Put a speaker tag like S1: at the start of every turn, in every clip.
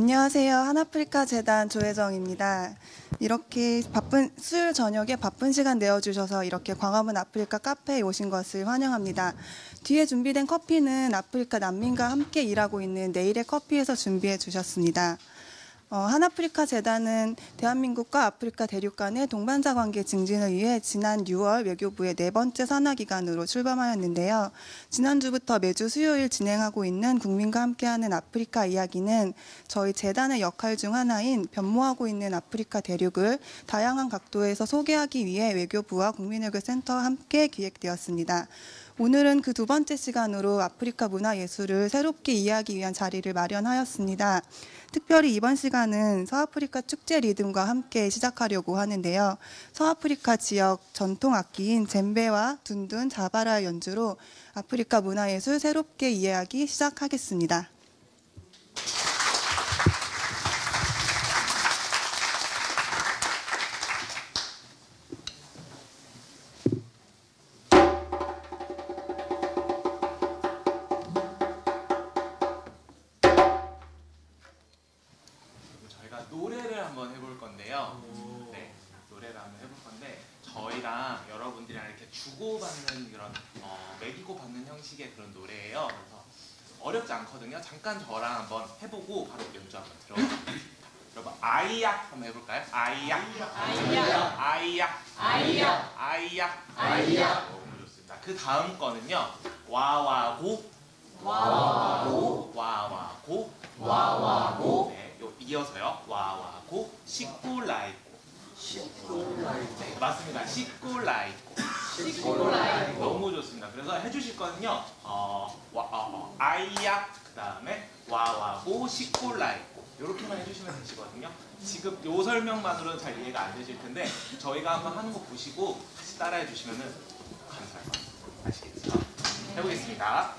S1: 안녕하세요. 한아프리카 재단 조혜정입니다. 이렇게 수요일 저녁에 바쁜 시간 내어주셔서 이렇게 광화문 아프리카 카페에 오신 것을 환영합니다. 뒤에 준비된 커피는 아프리카 난민과 함께 일하고 있는 내일의 커피에서 준비해 주셨습니다. 한아프리카 재단은 대한민국과 아프리카 대륙 간의 동반자 관계 증진을 위해 지난 6월 외교부의 4번째 산하기간으로 출범하였는데요. 지난주부터 매주 수요일 진행하고 있는 국민과 함께하는 아프리카 이야기는 저희 재단의 역할 중 하나인 변모하고 있는 아프리카 대륙을 다양한 각도에서 소개하기 위해 외교부와 국민외교센터와 함께 기획되었습니다. 오늘은 그 2번째 시간으로 아프리카 문화예술을 새롭게 이해하기 위한 자리를 마련하였습니다. 특별히 이번 시간은 서아프리카 축제 리듬과 함께 시작하려고 하는데요. 서아프리카 지역 전통 악기인 젬베와 둔둔, 자바라 연주로 아프리카 문화예술 새롭게 이해하기 시작하겠습니다.
S2: 노래를 한번 해볼 건데요. 네, 노래를 한번 해볼 건데 저희랑 여러분들이랑 이렇게 주고받는 그런 매기고 받는 형식의 그런 노래예요. 그래서 어렵지 않거든요. 잠깐 저랑 한번 해보고 바로 연주 한번 들어보겠습니다. 여러분 아이약 한번 해볼까요? 아이약, 아이약, 아이약, 아이약, 아이약, 아이약. 너무 좋습니다. 그 다음 거는요. 와와고, 와와고, 와와고, 와와고. 네. 이어서요. 와와고 시꾸라이고. 시꾸라이고. 네, 맞습니다. 시꾸라이고. 시꾸라이고. 너무 좋습니다. 그래서 해주실 거는요. 아이야 그 다음에 와와고 시꾸라이고 이렇게만 해주시면 되시거든요. 지금 요 설명만으로는 잘 이해가 안 되실 텐데 저희가 한번 하는 거 보시고 같이 따라해 주시면 감사할 것 같아요. 아시겠죠? 해보겠습니다.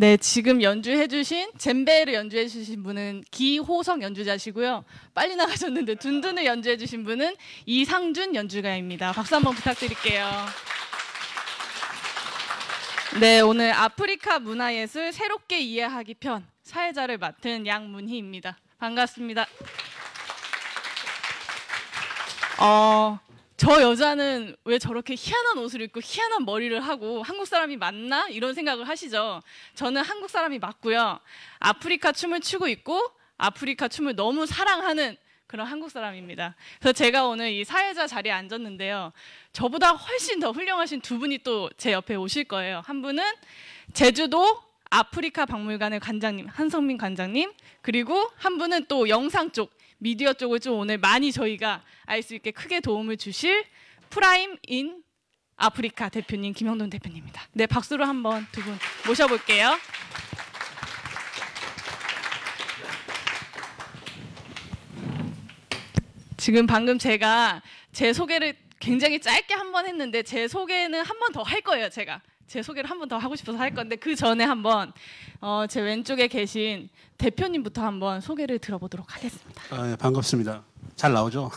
S3: 네, 지금 연주해주신 젬베를 연주해주신 분은 기호석 연주자시고요. 빨리 나가셨는데 둔둔을 연주해주신 분은 이상준 연주가입니다. 박수 한번 부탁드릴게요. 네, 오늘 아프리카 문화예술 새롭게 이해하기 편 사회자를 맡은 양문희입니다. 반갑습니다. 저 여자는 왜 저렇게 희한한 옷을 입고 희한한 머리를 하고 한국 사람이 맞나? 이런 생각을 하시죠. 저는 한국 사람이 맞고요. 아프리카 춤을 추고 있고 아프리카 춤을 너무 사랑하는 그런 한국 사람입니다. 그래서 제가 오늘 이 사회자 자리에 앉았는데요. 저보다 훨씬 더 훌륭하신 두 분이 또 제 옆에 오실 거예요. 한 분은 제주도 아프리카 박물관의 관장님, 한성민 관장님, 그리고 한 분은 또 영상 쪽, 미디어 쪽을 좀 오늘 많이 저희가 알 수 있게 크게 도움을 주실 프라임 인 아프리카 대표님 김형돈 대표님입니다. 네, 박수로 한번 두 분 모셔볼게요. 지금 방금 제가 제 소개를 굉장히 짧게 한 번 했는데 제 소개는 한 번 더 할 거예요. 제 소개를 한 번 더 하고 싶어서 할 건데 그 전에 한번 제 왼쪽에 계신 대표님부터 한번 소개를 들어보도록 하겠습니다.
S4: 네, 반갑습니다. 잘 나오죠?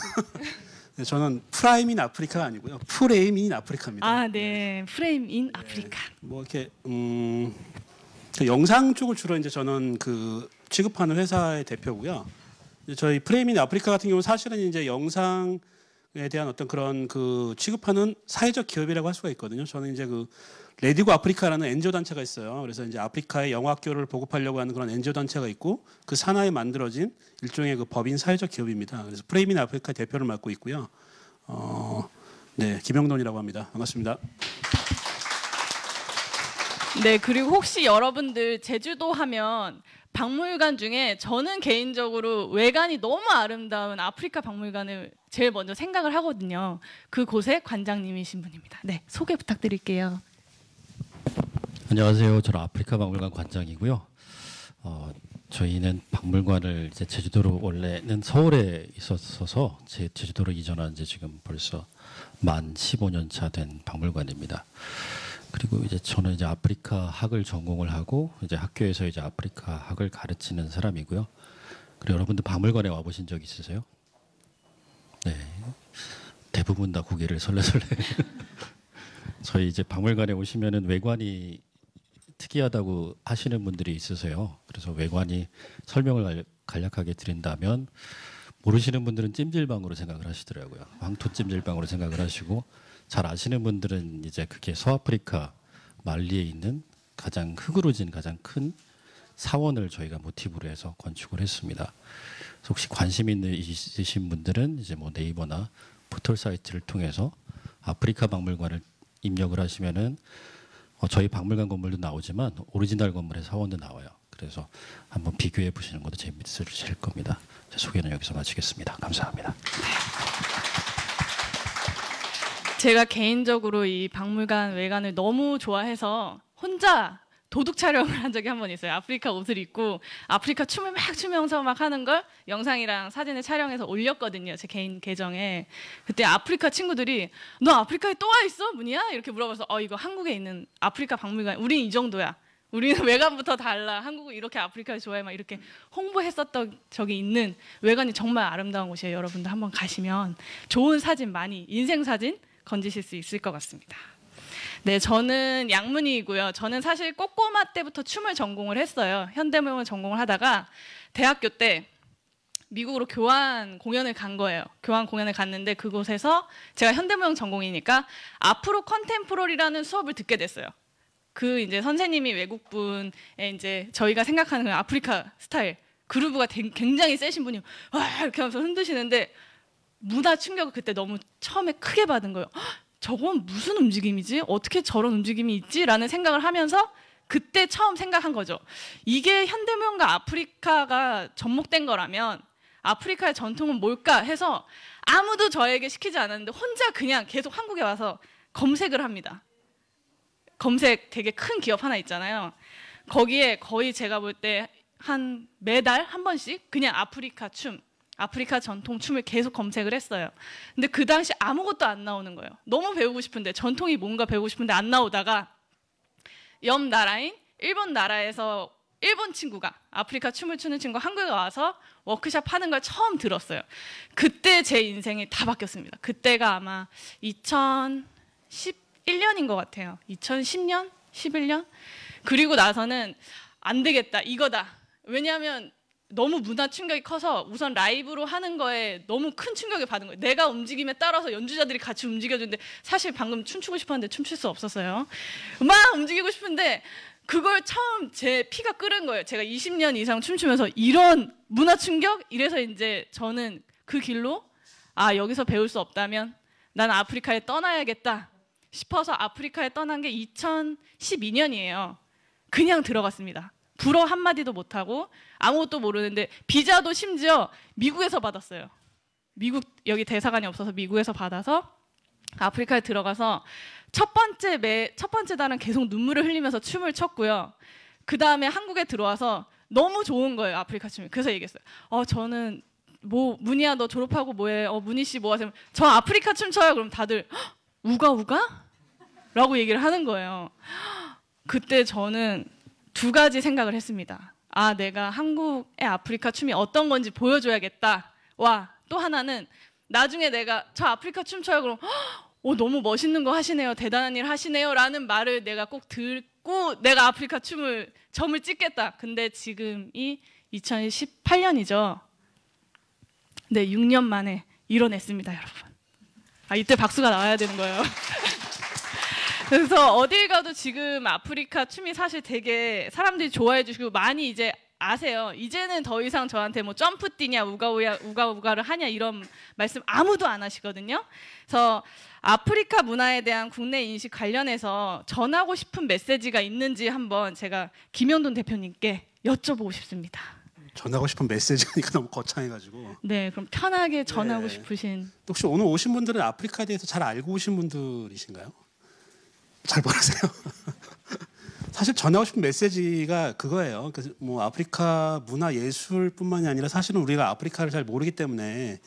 S4: 네, 저는 프라임인 아프리카가 아니고요. 프레임인 아프리카입니다.
S3: 아, 네. 프레임 인 아프리카.
S4: 뭐 이렇게 그 영상 쪽을 주로 이제 저는 그 취급하는 회사의 대표고요. 이제 저희 프레임인 아프리카 같은 경우는 사실은 이제 영상에 대한 어떤 그런 그 취급하는 사회적 기업이라고 할 수가 있거든요. 저는 이제 그 레디고 아프리카라는 NGO 단체가 있어요. 그래서 이제 아프리카의 영화학교를 보급하려고 하는 그런 NGO 단체가 있고 그 산하에 만들어진 일종의 그 법인 사회적 기업입니다. 그래서 프레임인 아프리카 대표를 맡고 있고요. 네, 김영돈이라고 합니다. 반갑습니다.
S3: 네, 그리고 혹시 여러분들 제주도 하면 박물관 중에 저는 개인적으로 외관이 너무 아름다운 아프리카 박물관을 제일 먼저 생각을 하거든요. 그곳의 관장님이신 분입니다. 네, 소개 부탁드릴게요.
S5: 안녕하세요. 저는 아프리카 박물관 관장이고요. 저희는 박물관을 이제 제주도로 원래는 서울에 있었어서 제주도로 이전한 지 지금 벌써 만 15년 차 된 박물관입니다. 그리고 이제 저는 이제 아프리카 학을 전공을 하고 이제 학교에서 이제 아프리카 학을 가르치는 사람이고요. 그리고 여러분들 박물관에 와 보신 적 있으세요? 네. 대부분 다 고개를 설레설레. 저희 이제 박물관에 오시면은 외관이 특이하다고 하시는 분들이 있으세요. 그래서 외관이 설명을 간략하게 드린다면 모르시는 분들은 찜질방으로 생각을 하시더라고요. 황토 찜질방으로 생각을 하시고 잘 아시는 분들은 이제 그게 서아프리카 말리에 있는 가장 흙으로 진 가장 큰 사원을 저희가 모티브로 해서 건축을 했습니다. 그래서 혹시 관심 있으신 분들은 이제 뭐 네이버나 포털 사이트를 통해서 아프리카 박물관을 입력을 하시면은 저희 박물관 건물도 나오지만 오리지널 건물의 사원도 나와요. 그래서 한번 비교해 보시는 것도 재밌으실 겁니다. 제 소개는 여기서 마치겠습니다. 감사합니다.
S3: 제가 개인적으로 이 박물관 외관을 너무 좋아해서 혼자 도둑 촬영을 한 적이 한 번 있어요. 아프리카 옷을 입고 아프리카 춤을 막 추면서 막 하는 걸 영상이랑 사진을 촬영해서 올렸거든요. 제 개인 계정에. 그때 아프리카 친구들이 너 아프리카에 또 와 있어? 문이야? 이렇게 물어봐서 이거 한국에 있는 아프리카 박물관. 우린 이 정도야. 우리는 외관부터 달라. 한국은 이렇게 아프리카를 좋아해. 막 이렇게 홍보했었던 적이 있는 외관이 정말 아름다운 곳이에요. 여러분들 한번 가시면 좋은 사진 많이 인생 사진 건지실 수 있을 것 같습니다. 네, 저는 양문희이고요. 저는 사실 꼬꼬마 때부터 춤을 전공을 했어요. 현대무용을 전공을 하다가 대학교 때 미국으로 교환 공연을 간 거예요. 교환 공연을 갔는데 그곳에서 제가 현대무용 전공이니까 아프로 컨템포러리라는 수업을 듣게 됐어요. 그 이제 선생님이 외국분의 이제 저희가 생각하는 아프리카 스타일 그루브가 굉장히 세신 분이 와 이렇게 하면서 흔드시는데 문화 충격을 그때 너무 처음에 크게 받은 거예요. 저건 무슨 움직임이지? 어떻게 저런 움직임이 있지? 라는 생각을 하면서 그때 처음 생각한 거죠. 이게 현대무용과 아프리카가 접목된 거라면 아프리카의 전통은 뭘까 해서 아무도 저에게 시키지 않았는데 혼자 그냥 계속 한국에 와서 검색을 합니다. 검색 되게 큰 기업 하나 있잖아요. 거기에 거의 제가 볼 때 한 매달 한 번씩 그냥 아프리카 춤, 아프리카 전통 춤을 계속 검색을 했어요. 근데 그 당시 아무것도 안 나오는 거예요. 너무 배우고 싶은데 전통이 뭔가 배우고 싶은데 안 나오다가 옆 나라인 일본 나라에서 일본 친구가 아프리카 춤을 추는 친구가 한국에 와서 워크숍 하는 걸 처음 들었어요. 그때 제 인생이 다 바뀌었습니다. 그때가 아마 2011년인 것 같아요. 2010년? 11년? 그리고 나서는 안 되겠다, 이거다. 왜냐하면 너무 문화 충격이 커서 우선 라이브로 하는 거에 너무 큰 충격을 받은 거예요. 내가 움직임에 따라서 연주자들이 같이 움직여주는데 사실 방금 춤추고 싶었는데 춤출 수 없었어요. 막 움직이고 싶은데 그걸 처음 제 피가 끓은 거예요. 제가 20년 이상 춤추면서 이런 문화 충격? 이래서 이제 저는 그 길로 여기서 배울 수 없다면 나는 아프리카에 떠나야겠다 싶어서 아프리카에 떠난 게 2012년이에요. 그냥 들어갔습니다. 불어 한마디도 못하고 아무것도 모르는데 비자도 심지어 미국에서 받았어요. 미국 여기 대사관이 없어서 미국에서 받아서 아프리카에 들어가서 첫 번째 달은 계속 눈물을 흘리면서 춤을 췄고요. 그 다음에 한국에 들어와서 너무 좋은 거예요, 아프리카 춤이. 그래서 얘기했어요. 저는 뭐 문희야 너 졸업하고 뭐해? 문희 씨 뭐 하세요? 저 아프리카 춤 춰요. 그럼 다들 우가 우가? 라고 얘기를 하는 거예요. 그때 저는 두 가지 생각을 했습니다. 내가 한국의 아프리카 춤이 어떤 건지 보여줘야겠다. 또 하나는 나중에 내가 저 아프리카 춤 춰요. 그럼 너무 멋있는 거 하시네요. 대단한 일 하시네요. 라는 말을 내가 꼭 듣고 내가 아프리카 춤을 점을 찍겠다. 근데 지금이 2018년이죠. 네, 6년 만에 이뤄냈습니다, 여러분. 이때 박수가 나와야 되는 거예요. 그래서 어딜 가도 지금 아프리카 춤이 사실 되게 사람들이 좋아해 주시고 많이 이제 아세요. 이제는 더 이상 저한테 뭐 점프 뛰냐 우가우가를 하냐 이런 말씀 아무도 안 하시거든요. 그래서 아프리카 문화에 대한 국내 인식 관련해서 전하고 싶은 메시지가 있는지 한번 제가 김현돈 대표님께 여쭤보고 싶습니다.
S4: 전하고 싶은 메시지가 너무 거창해가지고.
S3: 네, 그럼 편하게 전하고
S4: 네.
S3: 싶으신.
S4: 혹시 오늘 오신 분들은 아프리카에 대해서 잘 알고 오신 분들이신가요? 잘 모르세요? 사실 전하고 싶은 메시지가 그거예요. 뭐 아프리카 문화 예술뿐만이 아니라 사실은 우리가 아프리카를 잘 모르기 때문에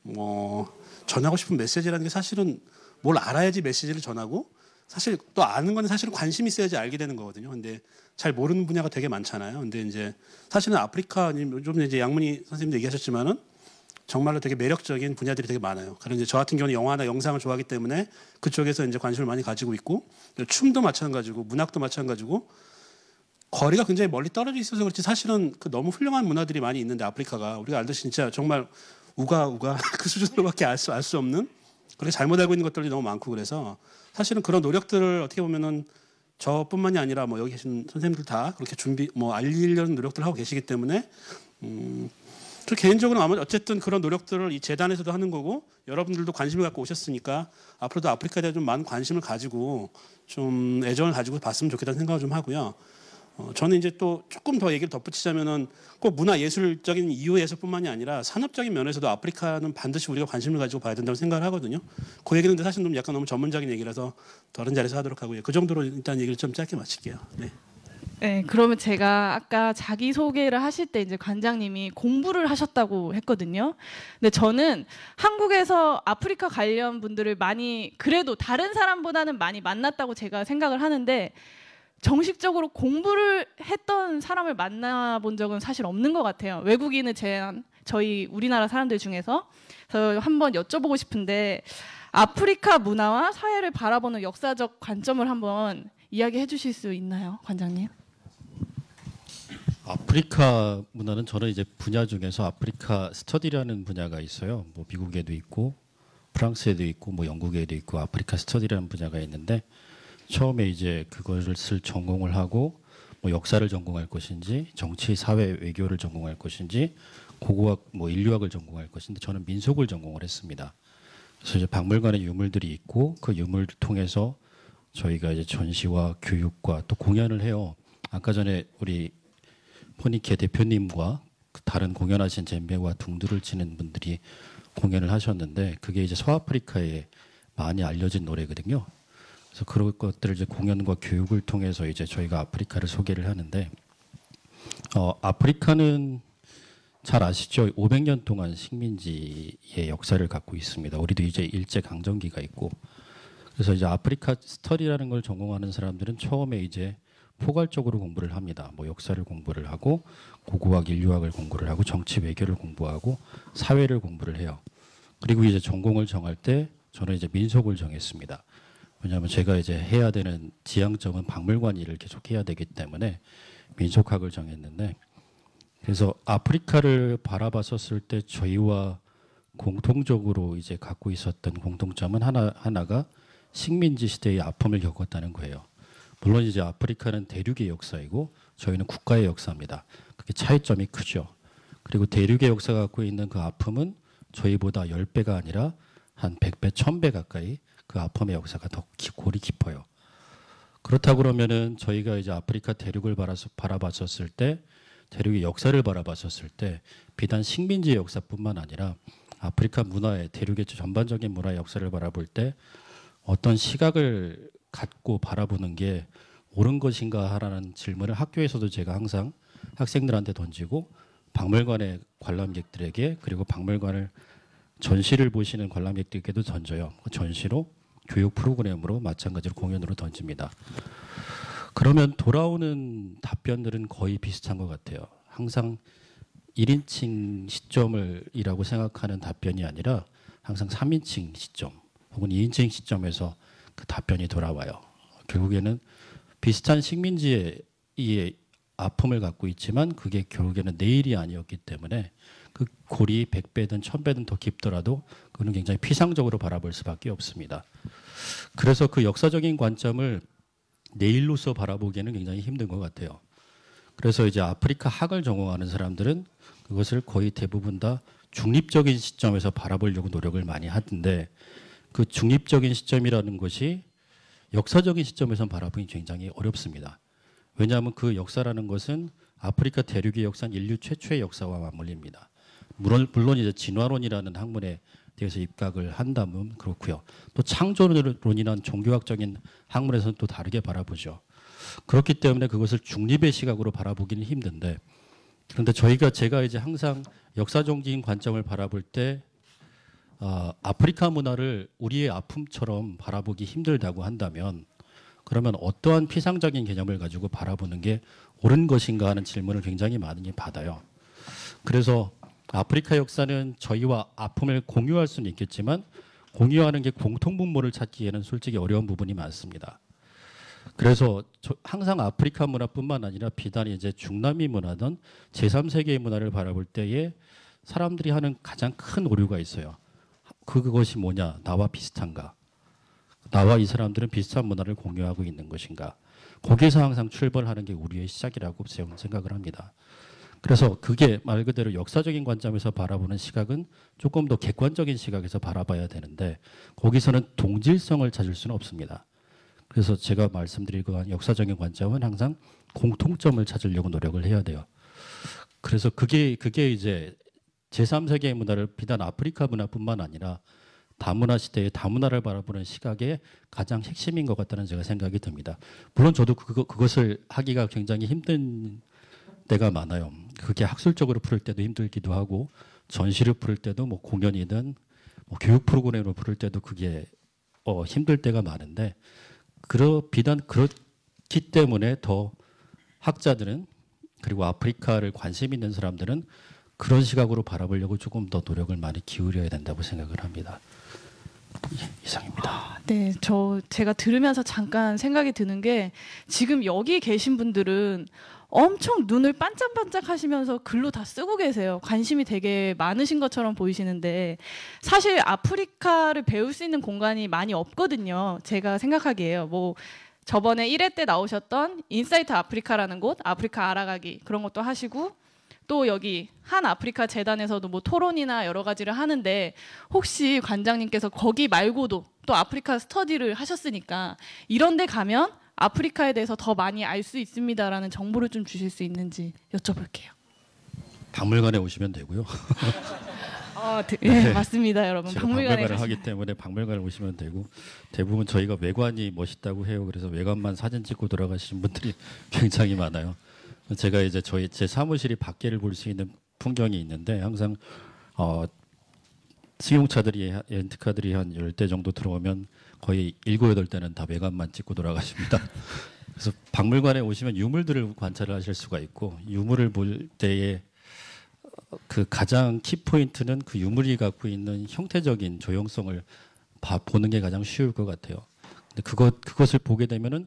S4: 뭐 전하고 싶은 메시지라는 게 사실은 뭘 알아야지 메시지를 전하고 사실 또 아는 건 사실은 관심이 있어야지 알게 되는 거거든요. 근데 잘 모르는 분야가 되게 많잖아요. 근데 이제 사실은 아프리카 좀 이제 양문희 선생님도 얘기하셨지만은 정말로 되게 매력적인 분야들이 되게 많아요. 그런 이제 저 같은 경우는 영화나 영상을 좋아하기 때문에 그쪽에서 이제 관심을 많이 가지고 있고 춤도 마찬가지고 문학도 마찬가지고 거리가 굉장히 멀리 떨어져 있어서 그렇지 사실은 그 너무 훌륭한 문화들이 많이 있는데 아프리카가 우리가 알듯이 진짜 정말 우가 그 수준으로밖에 알 수 없는 그렇게 잘못 알고 있는 것들이 너무 많고 그래서 사실은 그런 노력들을 어떻게 보면은 저뿐만이 아니라 뭐 여기 계신 선생님들 다 그렇게 알리려는 노력들을 하고 계시기 때문에 저 개인적으로 아마 어쨌든 그런 노력들을 이 재단에서도 하는 거고 여러분들도 관심을 갖고 오셨으니까 앞으로도 아프리카에 대해 좀 많은 관심을 가지고 좀 애정을 가지고 봤으면 좋겠다는 생각을 좀 하고요. 저는 이제 또 조금 더 얘기를 덧붙이자면은 꼭 문화 예술적인 이유에서뿐만이 아니라 산업적인 면에서도 아프리카는 반드시 우리가 관심을 가지고 봐야 된다고 생각을 하거든요. 그 얘기는 근데 사실 좀 약간 너무 전문적인 얘기라서 다른 자리에서 하도록 하고요. 그 정도로 일단 얘기를 좀 짧게 마칠게요. 네.
S3: 네, 그러면 제가 아까 자기소개를 하실 때 이제 관장님이 공부를 하셨다고 했거든요. 근데 저는 한국에서 아프리카 관련 분들을 많이 그래도 다른 사람보다는 많이 만났다고 제가 생각을 하는데 정식적으로 공부를 했던 사람을 만나본 적은 사실 없는 것 같아요. 외국인을 제한 저희 우리나라 사람들 중에서. 그래서 한번 여쭤보고 싶은데 아프리카 문화와 사회를 바라보는 역사적 관점을 한번 이야기해 주실 수 있나요, 관장님?
S5: 아프리카 문화는 저는 이제 분야 중에서 아프리카 스터디라는 분야가 있어요. 뭐 미국에도 있고 프랑스에도 있고 뭐 영국에도 있고 아프리카 스터디라는 분야가 있는데 처음에 이제 그것을 전공을 하고 뭐 역사를 전공할 것인지 정치, 사회, 외교를 전공할 것인지 고고학, 뭐 인류학을 전공할 것인데 저는 민속을 전공을 했습니다. 그래서 이제 박물관에 유물들이 있고 그 유물을 통해서 저희가 이제 전시와 교육과 또 공연을 해요. 아까 전에 우리 포니케 대표님과 다른 공연하신 젬베와 둥두를 치는 분들이 공연을 하셨는데 그게 이제 서아프리카에 많이 알려진 노래거든요. 그래서 그런 것들을 이제 공연과 교육을 통해서 이제 저희가 아프리카를 소개를 하는데 아프리카는 잘 아시죠? 500년 동안 식민지의 역사를 갖고 있습니다. 우리도 이제 일제 강점기가 있고 그래서 이제 아프리카 스터디라는 걸 전공하는 사람들은 처음에 이제 포괄적으로 공부를 합니다. 뭐 역사를 공부를 하고 고고학, 인류학을 공부를 하고 정치 외교를 공부하고 사회를 공부를 해요. 그리고 이제 전공을 정할 때 저는 이제 민속을 정했습니다. 왜냐하면 제가 이제 해야 되는 지향점은 박물관 일을 계속 해야 되기 때문에 민속학을 정했는데, 그래서 아프리카를 바라봤었을 때 저희와 공통적으로 이제 갖고 있었던 공통점은 하나가 식민지 시대의 아픔을 겪었다는 거예요. 물론 이제 아프리카는 대륙의 역사이고 저희는 국가의 역사입니다. 그게 차이점이 크죠. 그리고 대륙의 역사가 갖고 있는 그 아픔은 저희보다 10배가 아니라 한 100배, 1000배 가까이 그 아픔의 역사가 더 골이 깊어요. 그렇다 그러면은 저희가 이제 아프리카 대륙을 바라봤었을 때, 대륙의 역사를 바라봤었을 때 비단 식민지의 역사뿐만 아니라 아프리카 문화의, 대륙의 전반적인 문화의 역사를 바라볼 때 어떤 시각을 갖고 바라보는 게 옳은 것인가 하라는 질문을 학교에서도 제가 항상 학생들한테 던지고, 박물관의 관람객들에게, 그리고 박물관을 전시를 보시는 관람객들에게도 던져요. 그 전시로, 교육 프로그램으로, 마찬가지로 공연으로 던집니다. 그러면 돌아오는 답변들은 거의 비슷한 것 같아요. 항상 1인칭 시점이라고 생각하는 답변이 아니라 항상 3인칭 시점 혹은 2인칭 시점에서 그 답변이 돌아와요. 결국에는 비슷한 식민지의 이 아픔을 갖고 있지만 그게 결국에는 내일이 아니었기 때문에 그 골이 100배든 1000배든 더 깊더라도 그는 굉장히 피상적으로 바라볼 수밖에 없습니다. 그래서 그 역사적인 관점을 내일로서 바라보기에는 굉장히 힘든 것 같아요. 그래서 이제 아프리카 학을 전공하는 사람들은 그것을 거의 대부분 다 중립적인 시점에서 바라보려고 노력을 많이 하던데, 그 중립적인 시점이라는 것이 역사적인 시점에서 바라보기 굉장히 어렵습니다. 왜냐하면 그 역사라는 것은 아프리카 대륙의 역사는 인류 최초의 역사와 맞물립니다. 물론 이제 진화론이라는 학문에 대해서 입각을 한다면 그렇고요. 또 창조론이라는 종교학적인 학문에서는 또 다르게 바라보죠. 그렇기 때문에 그것을 중립의 시각으로 바라보기는 힘든데, 그런데 제가 이제 항상 역사적인 관점을 바라볼 때 아프리카 문화를 우리의 아픔처럼 바라보기 힘들다고 한다면, 그러면 어떠한 피상적인 개념을 가지고 바라보는 게 옳은 것인가 하는 질문을 굉장히 많이 받아요. 그래서 아프리카 역사는 저희와 아픔을 공유할 수는 있겠지만 공유하는 게 공통분모를 찾기에는 솔직히 어려운 부분이 많습니다. 그래서 항상 아프리카 문화뿐만 아니라 비단 이제 중남미 문화든 제3세계의 문화를 바라볼 때에 사람들이 하는 가장 큰 오류가 있어요. 그것이 뭐냐? 나와 비슷한가? 나와 이 사람들은 비슷한 문화를 공유하고 있는 것인가? 거기서 항상 출발하는 게 우리의 시작이라고 생각을 합니다. 그래서 그게 말 그대로 역사적인 관점에서 바라보는 시각은 조금 더 객관적인 시각에서 바라봐야 되는데, 거기서는 동질성을 찾을 수는 없습니다. 그래서 제가 말씀드릴 거한 역사적인 관점은 항상 공통점을 찾으려고 노력을 해야 돼요. 그래서 그게 이제 제3세계의 문화를 비단 아프리카 문화뿐만 아니라 다문화 시대의 다문화를 바라보는 시각의 가장 핵심인 것 같다는 제가 생각이 듭니다. 물론 저도 그것을 하기가 굉장히 힘든 때가 많아요. 그게 학술적으로 풀을 때도 힘들기도 하고, 전시를 풀을 때도 뭐 공연이든 뭐 교육 프로그램으로 풀을 때도 그게 힘들 때가 많은데, 비단 그렇기 때문에 더 학자들은, 그리고 아프리카를 관심 있는 사람들은 그런 시각으로 바라보려고 조금 더 노력을 많이 기울여야 된다고 생각을 합니다. 이상입니다.
S3: 네, 제가 들으면서 잠깐 생각이 드는 게, 지금 여기 계신 분들은 엄청 눈을 반짝반짝 하시면서 글로 다 쓰고 계세요. 관심이 되게 많으신 것처럼 보이시는데, 사실 아프리카를 배울 수 있는 공간이 많이 없거든요. 제가 생각하기에요. 뭐 저번에 1회 때 나오셨던 인사이트 아프리카라는 곳, 아프리카 알아가기 그런 것도 하시고, 또 여기 한 아프리카 재단에서도 뭐 토론이나 여러 가지를 하는데, 혹시 관장님께서 거기 말고도 또 아프리카 스터디를 하셨으니까 이런 데 가면 아프리카에 대해서 더 많이 알 수 있습니다라는 정보를 좀 주실 수 있는지 여쭤볼게요.
S5: 박물관에 오시면 되고요.
S3: 네, 맞습니다, 여러분.
S5: 제가
S3: 박물관에
S5: 박물관을 하기 때문에 박물관에 오시면 되고, 대부분 저희가 외관이 멋있다고 해요. 그래서 외관만 사진 찍고 돌아가시는 분들이 굉장히 많아요. 제가 이제 제 사무실이 밖에를 볼 수 있는 풍경이 있는데, 항상 승용차들이 렌트카들이 한 10대 정도 들어오면 거의 7, 8대는 다 외관만 찍고 돌아가십니다. 그래서 박물관에 오시면 유물들을 관찰을 하실 수가 있고 유물을 볼 때에 그 가장 키 포인트는 그 유물이 갖고 있는 형태적인 조형성을 보는 게 가장 쉬울 것 같아요. 근데 그것을 보게 되면은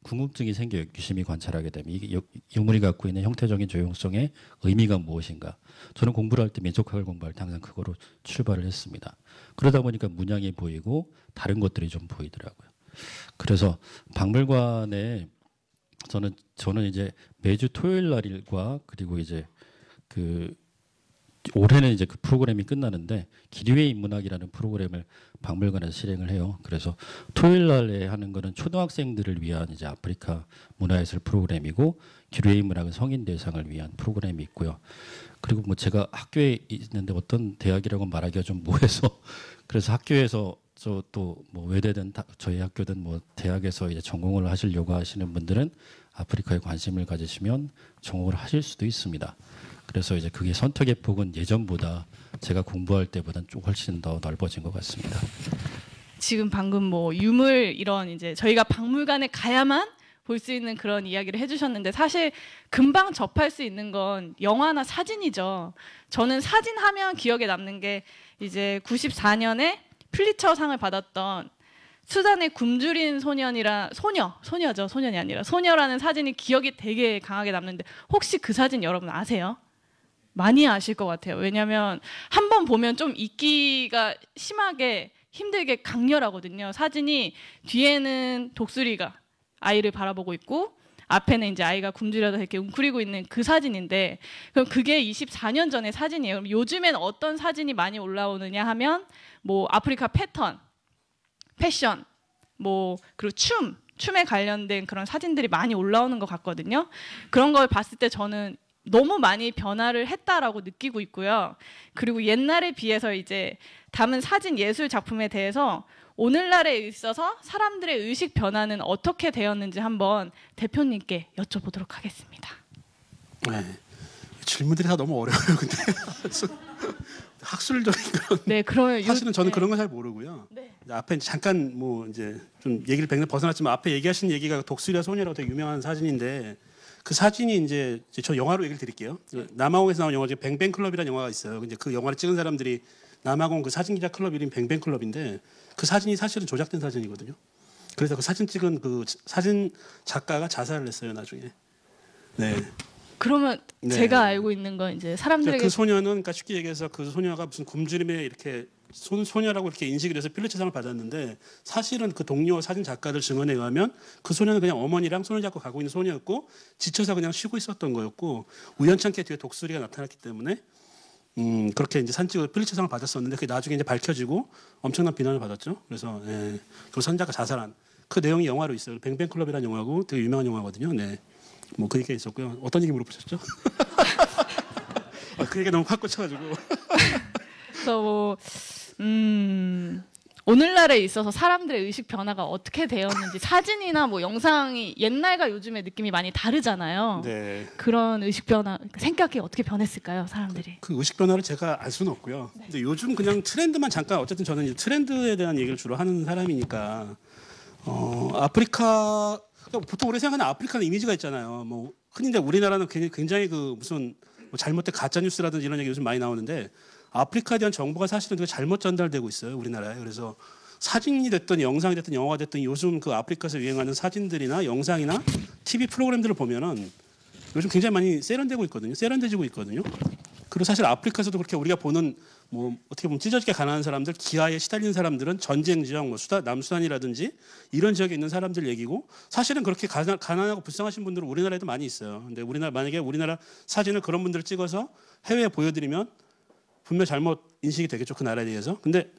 S5: 궁금증이 생겨요. 유심히 관찰하게 되면 이게 유물이 갖고 있는 형태적인 조형성의 의미가 무엇인가. 저는 공부를 할 때 민속학을 공부할 때 항상 그거로 출발을 했습니다. 그러다 보니까 문양이 보이고 다른 것들이 좀 보이더라고요. 그래서 박물관에 저는 이제 매주 토요일 날과 그리고 이제 그 올해는 이제 그 프로그램이 끝나는데 기류의 인문학이라는 프로그램을 박물관에서 실행을 해요. 그래서 토요일 날에 하는 거는 초등학생들을 위한 이제 아프리카 문화예술 프로그램이고 기류의 인문학은 성인 대상을 위한 프로그램이 있고요. 그리고 뭐 제가 학교에 있는데 어떤 대학이라고 말하기가 좀 뭐해서 그래서 학교에서 저 또 뭐 외대든 저희 학교든 뭐 대학에서 이제 전공을 하시려고 하시는 분들은 아프리카에 관심을 가지시면 전공을 하실 수도 있습니다. 그래서 이제 그게 선택의 폭은 예전보다 제가 공부할 때보다는 좀 훨씬 더 넓어진 것 같습니다.
S3: 지금 방금 뭐 유물 이런 이제 저희가 박물관에 가야만 볼 수 있는 그런 이야기를 해주셨는데 사실 금방 접할 수 있는 건 영화나 사진이죠. 저는 사진 하면 기억에 남는 게 이제 94년에 플리처상을 받았던 수단의 굶주린 소녀죠. 소년이 아니라 소녀라는 사진이 기억이 되게 강하게 남는데 혹시 그 사진 여러분 아세요? 많이 아실 것 같아요. 왜냐하면 한 번 보면 좀 잊기가 심하게 힘들게 강렬하거든요. 사진이 뒤에는 독수리가 아이를 바라보고 있고 앞에는 이제 아이가 굶주려서 이렇게 웅크리고 있는 그 사진인데 그럼 그게 24년 전의 사진이에요. 그럼 요즘엔 어떤 사진이 많이 올라오느냐 하면 뭐 아프리카 패션, 뭐 그리고 춤에 관련된 그런 사진들이 많이 올라오는 것 같거든요. 그런 걸 봤을 때 저는 너무 많이 변화를 했다라고 느끼고 있고요. 그리고 옛날에 비해서 이제 담은 사진 예술 작품에 대해서 오늘날에 있어서 사람들의 의식 변화는 어떻게 되었는지 한번 대표님께 여쭤보도록 하겠습니다.
S4: 네. 질문들이 다 너무 어려워요. 근데 학술적인 그런.
S3: 네, 그러면
S4: 사실은 저는
S3: 네.
S4: 그런 건 잘 모르고요.
S3: 네.
S4: 앞에 잠깐 뭐 이제 좀 얘기를 백날 벗어났지만 앞에 얘기하신 얘기가 독수리와 소녀라고 되게 유명한 사진인데 그 사진이 이제 저 영화로 얘기를 드릴게요. 남아공에서 나온 영화 중에 뱅뱅 클럽이라는 영화가 있어요. 이제 그 영화를 찍은 사람들이 남아공 그 사진 기자 클럽 이름 뱅뱅 클럽인데 그 사진이 사실은 조작된 사진이거든요. 그래서 그 사진 찍은 그 사진 작가가 자살을 했어요 나중에. 네.
S3: 그러면
S4: 네.
S3: 제가 알고 있는 건 이제 사람들에게
S4: 그 소녀는 그러니까 쉽게 얘기해서 그 소녀가 무슨 굶주림에 이렇게 소녀라고 이렇게 인식이 돼서 필리처상을 받았는데 사실은 그 동료 사진 작가들 증언에 의하면 그 소녀는 그냥 어머니랑 손을 잡고 가고 있는 소녀였고 지쳐서 그냥 쉬고 있었던 거였고 우연찮게 뒤에 독수리가 나타났기 때문에 그렇게 이제 산찍어 필리처상을 받았었는데 그게 나중에 이제 밝혀지고 엄청난 비난을 받았죠. 그래서 그 선자가 자살한 그 내용이 영화로 있어요. 뱅뱅 클럽이라는 영화고 되게 유명한 영화거든요. 네. 뭐 그 얘기가 있었고요. 어떤 얘기 물어보셨죠? 그 얘기가 너무 확 꽂혀가지고.
S3: 그래서 뭐 오늘날에 있어서 사람들의 의식 변화가 어떻게 되었는지 사진이나 뭐 영상이 옛날과 요즘의 느낌이 많이 다르잖아요.
S4: 네.
S3: 그런 의식 변화, 생각이 어떻게 변했을까요, 사람들이?
S4: 그 의식 변화를 제가 알 수는 없고요. 근데 요즘 그냥 트렌드만 잠깐 어쨌든 저는 이제 트렌드에 대한 얘기를 주로 하는 사람이니까 아프리카 그러니까 보통 우리 생각하는 아프리카는 이미지가 있잖아요. 뭐 흔히 이제 우리나라는 굉장히 그 무슨 뭐 잘못된 가짜 뉴스라든지 이런 얘기 요즘 많이 나오는데 아프리카에 대한 정보가 사실은 되게 잘못 전달되고 있어요 우리나라에. 그래서 사진이 됐든 영상이 됐든 영화가 됐든 요즘 그 아프리카에서 유행하는 사진들이나 영상이나 TV 프로그램들을 보면은 요즘 굉장히 많이 세련되고 있거든요. 세련돼지고 있거든요. 그리고 사실 아프리카에서도 그렇게 우리가 보는 뭐 어떻게 보면 찢어지게 가난한 사람들, 기아에 시달리는 사람들은 전쟁 지역, 뭐 남수단이라든지 이런 지역에 있는 사람들 얘기고 사실은 그렇게 가난하고 불쌍하신 분들은 우리나라에도 많이 있어요. 근데 만약에 우리나라 사진을 그런 분들을 찍어서 해외에 보여드리면 분명 잘못 인식이 되겠죠 그 나라에 대해서. 근데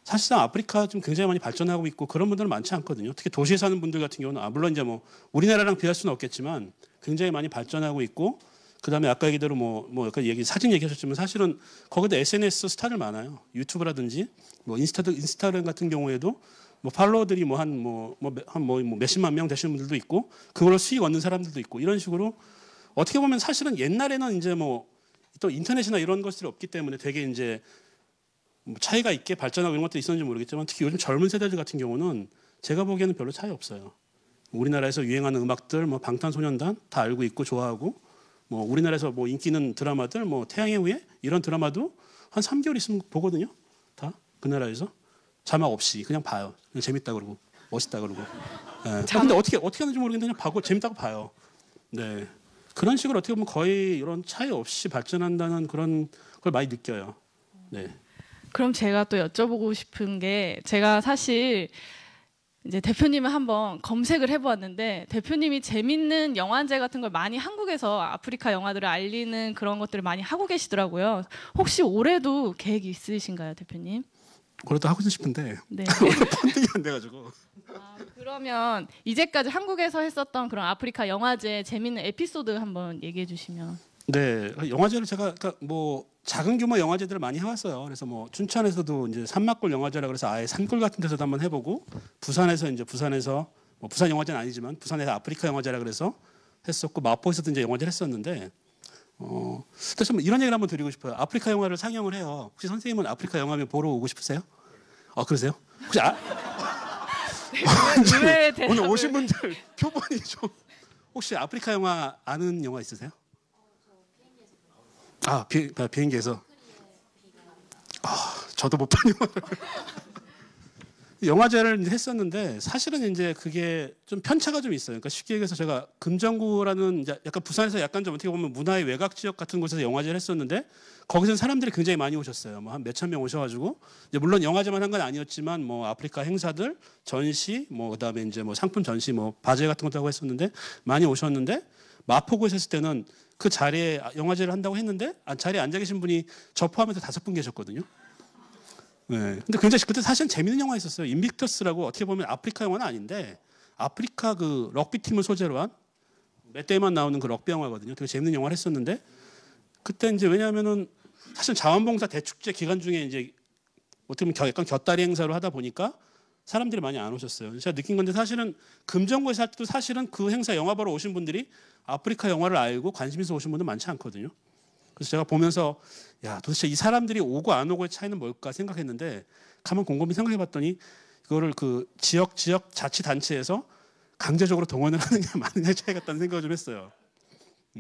S4: 사실상 아프리카 좀 굉장히 많이 발전하고 있고 그런 분들은 많지 않거든요. 특히 도시에 사는 분들 같은 경우는 물론 이제 뭐 우리나라랑 비할 수는 없겠지만 굉장히 많이 발전하고 있고 그다음에 아까 얘기대로 뭐 아까 사진 얘기하셨지만 사실은 거기도 SNS 스타들 많아요. 유튜브라든지 뭐 인스타그램 같은 경우에도 뭐 팔로워들이 뭐 한 몇십만 명 되시는 분들도 있고 그걸로 수익 얻는 사람들도 있고 이런 식으로 어떻게 보면 사실은 옛날에는 이제 뭐 또 인터넷이나 이런 것들이 없기 때문에 되게 이제 뭐 차이가 있게 발전하고 이런 것도 있었는지 모르겠지만 특히 요즘 젊은 세대들 같은 경우는 제가 보기에는 별로 차이 없어요. 우리나라에서 유행하는 음악들, 뭐 방탄소년단 다 알고 있고 좋아하고, 뭐 우리나라에서 뭐 인기 있는 드라마들, 뭐 태양의 후예 이런 드라마도 한 3개월 있으면 보거든요. 다 그 나라에서 자막 없이 그냥 봐요. 그냥 재밌다 그러고 멋있다 그러고. 예. 근데 어떻게 하는지 모르겠는데 그냥 봐고 재밌다고 봐요. 네. 그런 식으로 어떻게 보면 거의 이런 차이 없이 발전한다는 그런 걸 많이 느껴요. 네.
S3: 그럼 제가 또 여쭤보고 싶은 게 제가 사실 이제 대표님을 한번 검색을 해보았는데 대표님이 재밌는 영화제 같은 걸 많이 한국에서 아프리카 영화들을 알리는 그런 것들을 많이 하고 계시더라고요. 혹시 올해도 계획이 있으신가요, 대표님?
S4: 그래도 하고 싶은데
S3: 네.
S4: 펀딩이 안 돼가지고.
S3: 그러면 이제까지 한국에서 했었던 그런 아프리카 영화제 재밌는 에피소드 한번 얘기해 주시면.
S4: 네, 영화제를 제가 그러니까 뭐 작은 규모 영화제들을 많이 해왔어요. 그래서 뭐 춘천에서도 이제 산막골 영화제라 그래서 아예 산골 같은 데서도 한번 해보고, 부산에서 뭐 부산 영화제는 아니지만 부산에서 아프리카 영화제라 그래서 했었고, 마포에서도 이제 영화제를 했었는데, 그래서 뭐 이런 얘기를 한번 드리고 싶어요. 아프리카 영화를 상영을 해요. 혹시 선생님은 아프리카 영화면 보러 오고 싶으세요? 그러세요? 혹시
S3: 의외의
S4: 오늘
S3: 대답을-
S4: 오신 분들 표본이 좀 혹시 아프리카 영화 아는 영화 있으세요? 비행기에서. 저도 못 본 영화를. 영화제를 했었는데 사실은 이제 그게 좀 편차가 좀 있어요. 그러니까 쉽게 얘기해서 제가 금정구라는 이제 약간 부산에서 약간 좀 어떻게 보면 문화의 외곽 지역 같은 곳에서 영화제를 했었는데, 거기서는 사람들이 굉장히 많이 오셨어요. 뭐 한 몇천 명 오셔가지고, 이제 물론 영화제만 한 건 아니었지만 뭐 아프리카 행사들, 전시, 뭐 그다음에 이제 뭐 상품 전시, 뭐 바제 같은 것도 하고 했었는데 많이 오셨는데, 마포구에서 했을 때는 그 자리에 영화제를 한다고 했는데 자리에 앉아 계신 분이 저 포함해서 5분 계셨거든요. 네. 근데 굉장히 그때 사실 재밌는 영화 있었어요. 인빅터스라고, 어떻게 보면 아프리카 영화는 아닌데 아프리카 그 럭비 팀을 소재로 한 맷 데이먼 나오는 그 럭비 영화거든요. 되게 재밌는 영화를 했었는데, 그때 이제 왜냐하면은 사실 자원봉사 대축제 기간 중에 이제 어떻게 보면 약간 곁다리 행사로 하다 보니까 사람들이 많이 안 오셨어요. 제가 느낀 건데, 사실은 금정구에서 할 때도 사실은 그 행사 영화 보러 오신 분들이 아프리카 영화를 알고 관심 있어 오신 분들 많지 않거든요. 그래서 제가 보면서 야, 도대체 이 사람들이 오고 안 오고의 차이는 뭘까 생각했는데, 가만 곰곰이 생각해봤더니 이거를 그 지역 자치단체에서 강제적으로 동원을 하는 게 많은 차이 같다는 생각을 좀 했어요.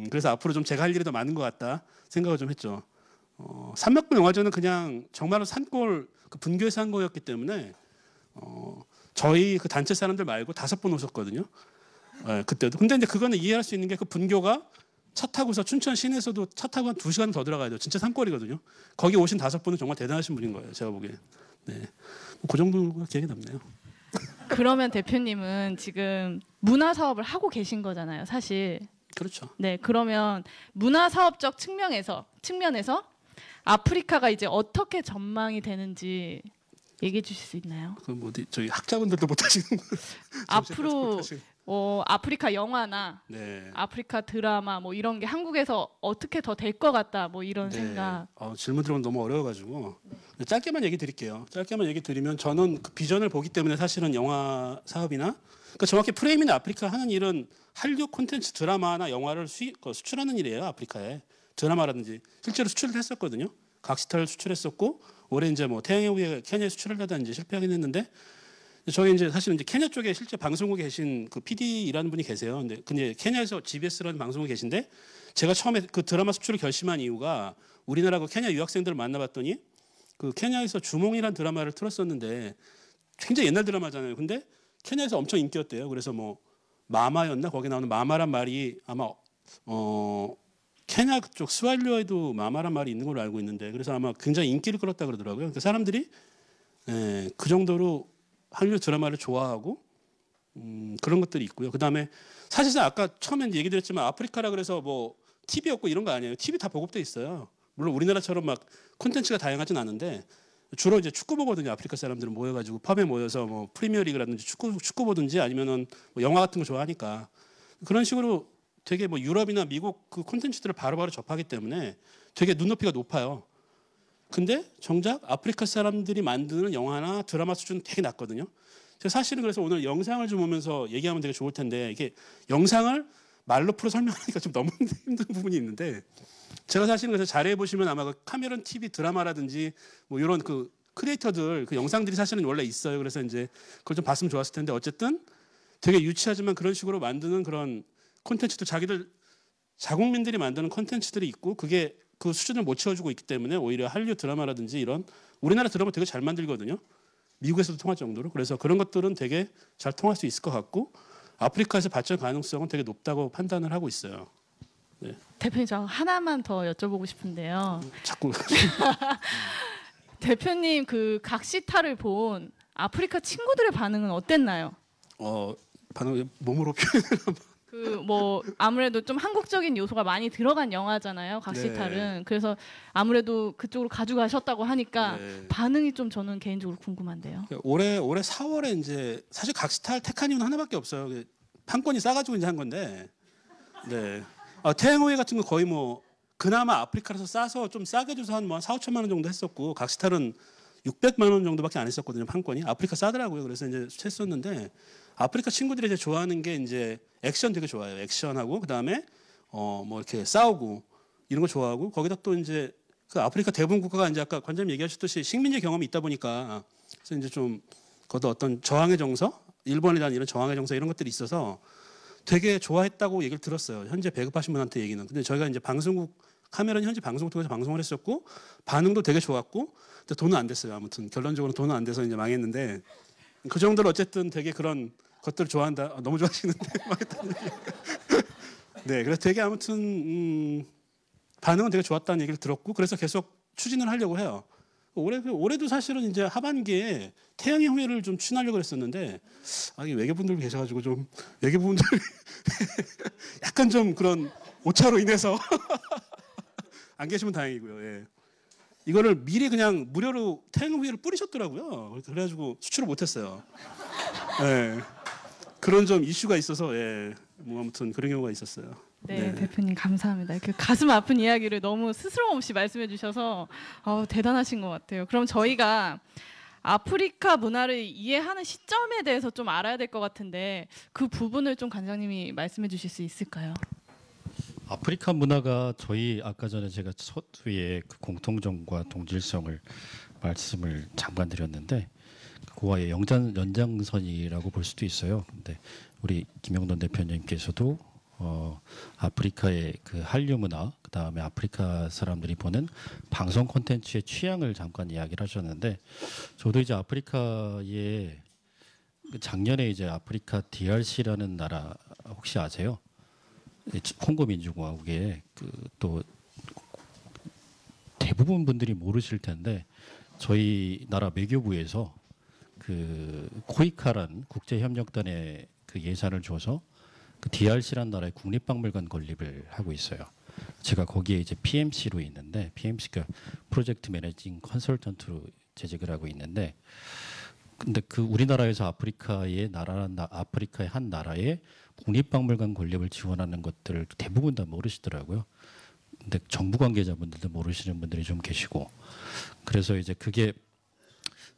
S4: 그래서 앞으로 좀 제가 할 일이 더 많은 것 같다 생각을 좀 했죠. 산막골 영화제는 그냥 정말로 산골 그 분교에서 한 거였기 때문에 저희 그 단체 사람들 말고 5분 오셨거든요. 그때도. 근데 이제 그거는 이해할 수 있는 게, 그 분교가 차 타고서 춘천 시내에서도 차 타고 한 2시간 더 들어가야 돼요. 진짜 산골이거든요. 거기 오신 5분은 정말 대단하신 분인 거예요, 제가 보기에. 네, 그 정도가 기억에 남네요.
S3: 그러면 대표님은 지금 문화 사업을 하고 계신 거잖아요, 사실.
S4: 그렇죠.
S3: 네, 그러면 문화 사업적 측면에서 아프리카가 이제 어떻게 전망이 되는지 얘기해 주실 수 있나요?
S4: 그 뭐 저희 학자분들도 못 하시는 거.
S3: 앞으로 아프리카 영화나
S4: 네.
S3: 아프리카 드라마 뭐 이런 게 한국에서 어떻게 더 될 것 같다 뭐 이런
S4: 네.
S3: 생각.
S4: 질문 들어오면 너무 어려워가지고 짧게만 얘기 드릴게요. 짧게만 얘기 드리면, 저는 그 비전을 보기 때문에 사실은 영화 사업이나, 그러니까 정확히 프레임이나 아프리카 하는 일은 한류 콘텐츠 드라마나 영화를 수출하는 일이에요. 아프리카에 드라마라든지 실제로 수출을 했었거든요. 각시탈 수출했었고, 올해 이제 뭐 태양의 후예 케냐에 수출을 하다 이제 실패하긴 했는데, 저희 이제 사실은 이제 케냐 쪽에 실제 방송국에 계신 그 PD라는 분이 계세요. 근데 케냐에서 GBS라는 방송국에 계신데, 제가 처음에 그 드라마 수출을 결심한 이유가 우리나라 그 케냐 유학생들을 만나봤더니 그 케냐에서 주몽이라는 드라마를 틀었었는데 굉장히 옛날 드라마잖아요. 근데 케냐에서 엄청 인기였대요. 그래서 뭐 마마였나, 거기 나오는 마마란 말이 아마 케냐 그쪽 스왈리어에도 마마란 말이 있는 걸로 알고 있는데, 그래서 아마 굉장히 인기를 끌었다 그러더라고요. 그러니까 사람들이 그 정도로 한류 드라마를 좋아하고 그런 것들이 있고요. 그다음에 사실상 아까 처음에 얘기 드렸지만 아프리카라 그래서 뭐 TV 없고 이런 거 아니에요. TV 다 보급돼 있어요. 물론 우리나라처럼 막 콘텐츠가 다양하진 않은데, 주로 이제 축구 보거든요. 아프리카 사람들은 모여가지고 펍에 모여서 뭐 프리미어리그라든지 축구 보든지 아니면은 뭐 영화 같은 거 좋아하니까 그런 식으로 되게 뭐 유럽이나 미국 그 콘텐츠들을 바로바로 접하기 때문에 되게 눈높이가 높아요. 근데 정작 아프리카 사람들이 만드는 영화나 드라마 수준은 되게 낮거든요. 제가 사실은 그래서 오늘 영상을 좀 보면서 얘기하면 되게 좋을 텐데, 이게 영상을 말로 풀어 설명하니까 좀 너무 힘든 부분이 있는데, 제가 사실은 그래서 자료해 보시면 아마 그 카메론 TV 드라마라든지 뭐 이런 그 크리에이터들 그 영상들이 사실은 원래 있어요. 그래서 이제 그걸 좀 봤으면 좋았을 텐데, 어쨌든 되게 유치하지만 그런 식으로 만드는 그런 콘텐츠도 자기들 자국민들이 만드는 콘텐츠들이 있고 그게 그 수준을 못 채워주고 있기 때문에 오히려 한류 드라마라든지 이런 우리나라 드라마 되게 잘 만들거든요. 미국에서도 통할 정도로. 그래서 그런 것들은 되게 잘 통할 수 있을 것 같고 아프리카에서 발전 가능성은 되게 높다고 판단을 하고 있어요. 네.
S3: 대표님 저 하나만 더 여쭤보고 싶은데요.
S4: 자꾸
S3: 대표님 그 각시타를 본 아프리카 친구들의 반응은 어땠나요?
S4: 반응 몸으로 표현을
S3: 그 뭐 아무래도 좀 한국적인 요소가 많이 들어간 영화잖아요. 각시탈은. 그래서 아무래도 그쪽으로 가져가셨다고 하니까
S4: 네.
S3: 반응이 좀 저는 개인적으로 궁금한데요.
S4: 올해 4월에 이제 사실 각시탈 택한 이유는 하나밖에 없어요. 판권이 싸가지고 이제 한 건데, 네. 태양호해 같은 거 거의 뭐 그나마 아프리카에서 싸서 좀 싸게 줘서 한 4, 5천만 원 정도 했었고 각시탈은 600만 원 정도밖에 안 했었거든요. 판권이 아프리카 싸더라고요. 그래서 이제 했었는데 아프리카 친구들이 이제 좋아하는 게 이제 액션 되게 좋아해요. 액션하고 그다음에 뭐 이렇게 싸우고 이런 거 좋아하고 거기다 또 이제 그 아프리카 대부분 국가가 이제 아까 관장님 얘기하셨듯이 식민지 경험이 있다 보니까 그래서 이제 좀 거기다 어떤 저항의 정서, 일본에 대한 이런 저항의 정서 이런 것들이 있어서 되게 좋아했다고 얘기를 들었어요. 현재 배급하신 분한테 얘기는. 근데 저희가 이제 방송국 카메라는 현재 방송국 통해서 방송을 했었고 반응도 되게 좋았고 근데 돈은 안 됐어요. 아무튼 결론적으로 돈은 안 돼서 이제 망했는데 그 정도로 어쨌든 되게 그런 것들을 좋아한다. 너무 좋아하시는데 망했다는 얘기. 네, 그래서 되게 아무튼 반응은 되게 좋았다는 얘기를 들었고 그래서 계속 추진을 하려고 해요. 올해도 사실은 이제 하반기에 태양의 후예를 좀 추진하려고 했었는데 이게 외계분들 계셔가지고 좀 외계분들이 약간 좀 그런 오차로 인해서 안 계시면 다행이고요. 예. 이거를 미리 그냥 무료로 태양의 후예를 뿌리셨더라고요. 그래가지고 수출을 못했어요. 예. 그런 좀 이슈가 있어서 뭐 아무튼 그런 경우가 있었어요.
S3: 네, 대표님 감사합니다. 그 가슴 아픈 이야기를 너무 스스럼 없이 말씀해 주셔서 대단하신 것 같아요. 그럼 저희가 아프리카 문화를 이해하는 시점에 대해서 좀 알아야 될 것 같은데 그 부분을 좀 관장님이 말씀해 주실 수 있을까요?
S5: 아프리카 문화가 저희 아까 전에 제가 서두에 그 공통점과 동질성을 말씀을 잠깐 드렸는데 그거와의 연장선이라고 볼 수도 있어요. 근데 우리 김영돈 대표님께서도 아프리카의 그 한류 문화, 그 다음에 아프리카 사람들이 보는 방송 콘텐츠의 취향을 잠깐 이야기를 하셨는데, 저도 이제 아프리카에 작년에 이제 아프리카 DRC라는 나라 혹시 아세요? 콩고 민주공화국에 또 대부분 분들이 모르실 텐데 저희 나라 외교부에서 그 코이카란 국제협력단에 그 예산을 줘서 그 DRC란 나라의 국립박물관 건립을 하고 있어요. 제가 거기에 이제 PMC로 있는데 PMC가 프로젝트 매니징 컨설턴트로 재직을 하고 있는데 근데 그 우리나라에서 아프리카의 한 나라의 국립박물관 건립을 지원하는 것들을 대부분 다 모르시더라고요. 근데 정부 관계자분들도 모르시는 분들이 좀 계시고 그래서 이제 그게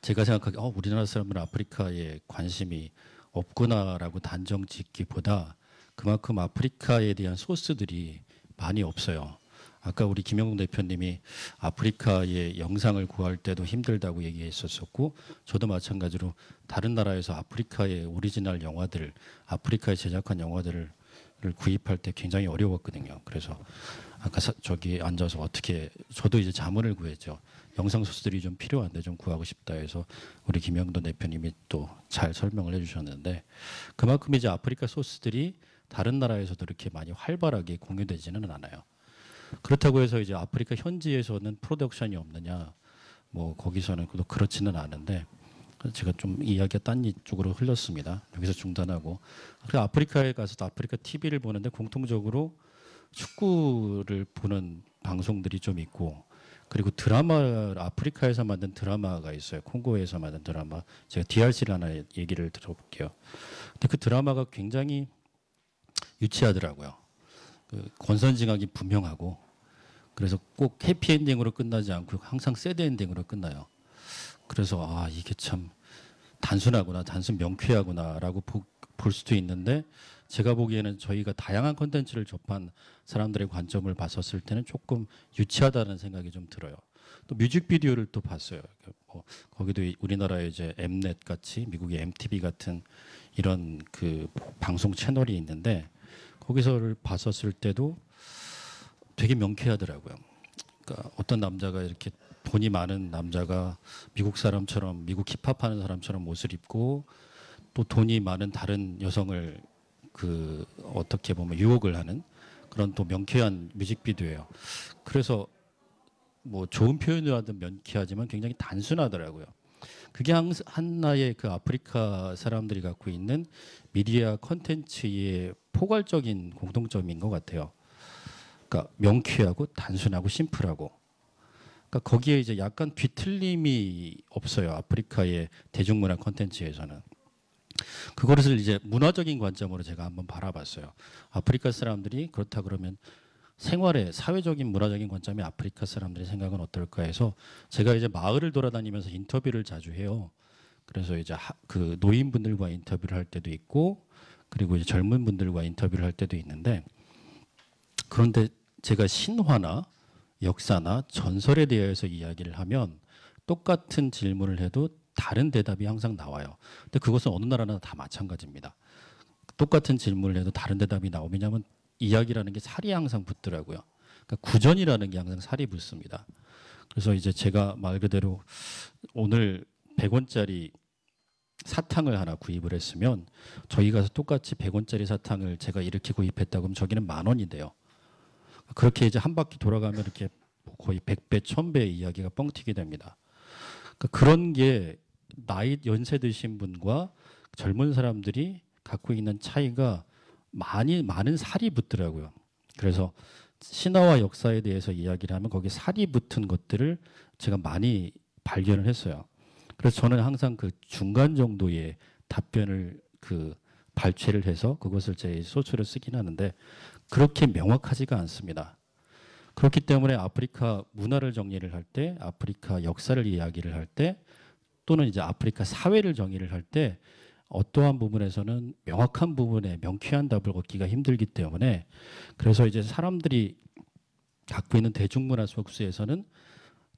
S5: 제가 생각하기에 우리나라 사람들은 아프리카에 관심이 없구나라고 단정 짓기보다 그만큼 아프리카에 대한 소스들이 많이 없어요. 아까 우리 김영동 대표님이 아프리카의 영상을 구할 때도 힘들다고 얘기했었고 저도 마찬가지로 다른 나라에서 아프리카의 오리지널 영화들, 아프리카에 제작한 영화들을 구입할 때 굉장히 어려웠거든요. 그래서 아까 저기 앉아서 어떻게 저도 이제 자문을 구했죠. 영상 소스들이 좀 필요한데 좀 구하고 싶다 해서 우리 김영돈 대표님이 또 잘 설명을 해주셨는데 그만큼 이제 아프리카 소스들이 다른 나라에서도 이렇게 많이 활발하게 공유되지는 않아요. 그렇다고 해서 이제 아프리카 현지에서는 프로덕션이 없느냐, 뭐 거기서는 그렇지는 않은데 제가 좀 이야기가 딴 쪽으로 흘렀습니다. 여기서 중단하고 그래서 아프리카에 가서도 아프리카 TV를 보는데 공통적으로 축구를 보는 방송들이 좀 있고 그리고 드라마 아프리카에서 만든 드라마가 있어요. 콩고에서 만든 드라마. 제가 DRC를 하나 얘기를 들어볼게요. 근데 그 드라마가 굉장히 유치하더라고요. 그 권선징악이 분명하고 그래서 꼭 해피엔딩으로 끝나지 않고 항상 새드엔딩으로 끝나요. 그래서 이게 참 단순하구나, 단순 명쾌하구나라고 볼 수도 있는데 제가 보기에는 저희가 다양한 콘텐츠를 접한 사람들의 관점을 봤었을 때는 조금 유치하다는 생각이 좀 들어요. 또 뮤직비디오를 또 봤어요. 뭐 거기도 우리나라의 이제 엠넷 같이 미국의 MTV 같은 이런 그 방송 채널이 있는데 거기서를 봤었을 때도 되게 명쾌하더라고요. 그러니까 어떤 남자가 이렇게 돈이 많은 남자가 미국 사람처럼 미국 힙합하는 사람처럼 옷을 입고 또 돈이 많은 다른 여성을 그 어떻게 보면 유혹을 하는 그런 또 명쾌한 뮤직비디오예요. 그래서 뭐 좋은 표현을 하든 명쾌하지만 굉장히 단순하더라고요. 그게 하나의 그 아프리카 사람들이 갖고 있는 미디어 컨텐츠의 포괄적인 공통점인 것 같아요. 그러니까 명쾌하고 단순하고 심플하고. 그러니까 거기에 이제 약간 뒤틀림이 없어요. 아프리카의 대중문화 컨텐츠에서는. 그것을 이제 문화적인 관점으로 제가 한번 바라봤어요. 아프리카 사람들이 그렇다 그러면 생활의 사회적인 문화적인 관점의 아프리카 사람들의 생각은 어떨까 해서 제가 이제 마을을 돌아다니면서 인터뷰를 자주 해요. 그래서 이제 그 노인분들과 인터뷰를 할 때도 있고 그리고 이제 젊은 분들과 인터뷰를 할 때도 있는데 그런데 제가 신화나 역사나 전설에 대해서 이야기를 하면 똑같은 질문을 해도 다른 대답이 항상 나와요. 근데 그것은 어느 나라나 다 마찬가지입니다. 똑같은 질문을 해도 다른 대답이 나오면 왜냐하면 이야기라는 게 살이 항상 붙더라고요. 그러니까 구전이라는 게 항상 살이 붙습니다. 그래서 이제 제가 말 그대로 오늘 100원짜리 사탕을 하나 구입을 했으면 저희 가서 똑같이 100원짜리 사탕을 제가 이렇게 구입했다 그러면 저기는 10,000원이 돼요. 그렇게 이제 한 바퀴 돌아가면 이렇게 거의 100배, 1000배의 이야기가 뻥튀기 됩니다. 그러니까 그런 게 나이 연세 드신 분과 젊은 사람들이 갖고 있는 차이가 많은 살이 붙더라고요. 그래서 신화와 역사에 대해서 이야기를 하면 거기에 살이 붙은 것들을 제가 많이 발견을 했어요. 그래서 저는 항상 그 중간 정도의 답변을 그 발췌를 해서 그것을 제 소스로 쓰긴 하는데 그렇게 명확하지가 않습니다. 그렇기 때문에 아프리카 문화를 정리를 할 때, 아프리카 역사를 이야기를 할 때, 또는 이제 아프리카 사회를 정의를 할 때 어떠한 부분에서는 명확한 부분에 명쾌한 답을 얻기가 힘들기 때문에 그래서 이제 사람들이 갖고 있는 대중문화 속에서는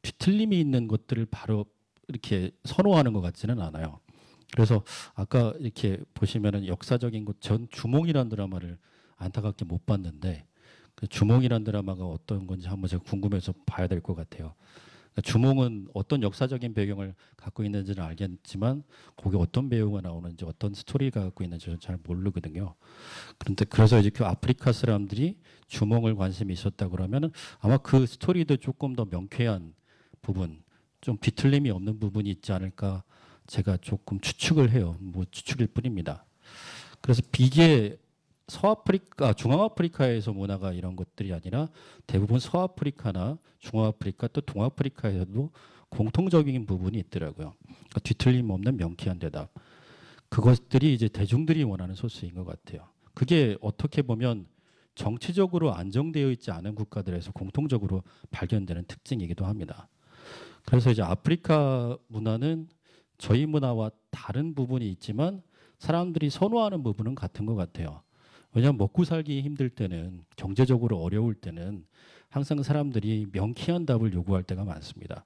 S5: 뒤틀림이 있는 것들을 바로 이렇게 선호하는 것 같지는 않아요. 그래서 아까 이렇게 보시면은 역사적인 것 전 주몽이라는 드라마를 안타깝게 못 봤는데 그 주몽이라는 드라마가 어떤 건지 한번 제가 궁금해서 봐야 될 것 같아요. 주몽은 어떤 역사적인 배경을 갖고 있는지는 알겠지만 거기 어떤 배우가 나오는지 어떤 스토리가 갖고 있는지 저는 잘 모르거든요. 그런데 그래서 이제 그 아프리카 사람들이 주몽을 관심이 있었다 그러면 아마 그 스토리도 조금 더 명쾌한 부분, 좀 뒤틀림이 없는 부분이 있지 않을까 제가 조금 추측을 해요. 뭐 추측일 뿐입니다. 그래서 이게 서아프리카, 중앙아프리카에서 문화가 이런 것들이 아니라 대부분 서아프리카나 중앙아프리카 또 동아프리카에서도 공통적인 부분이 있더라고요. 그러니까 뒤틀림 없는 명쾌한 대답. 그것들이 이제 대중들이 원하는 소스인 것 같아요. 그게 어떻게 보면 정치적으로 안정되어 있지 않은 국가들에서 공통적으로 발견되는 특징이기도 합니다. 그래서 이제 아프리카 문화는 저희 문화와 다른 부분이 있지만 사람들이 선호하는 부분은 같은 것 같아요. 왜냐하면 먹고 살기 힘들 때는 경제적으로 어려울 때는 항상 사람들이 명쾌한 답을 요구할 때가 많습니다.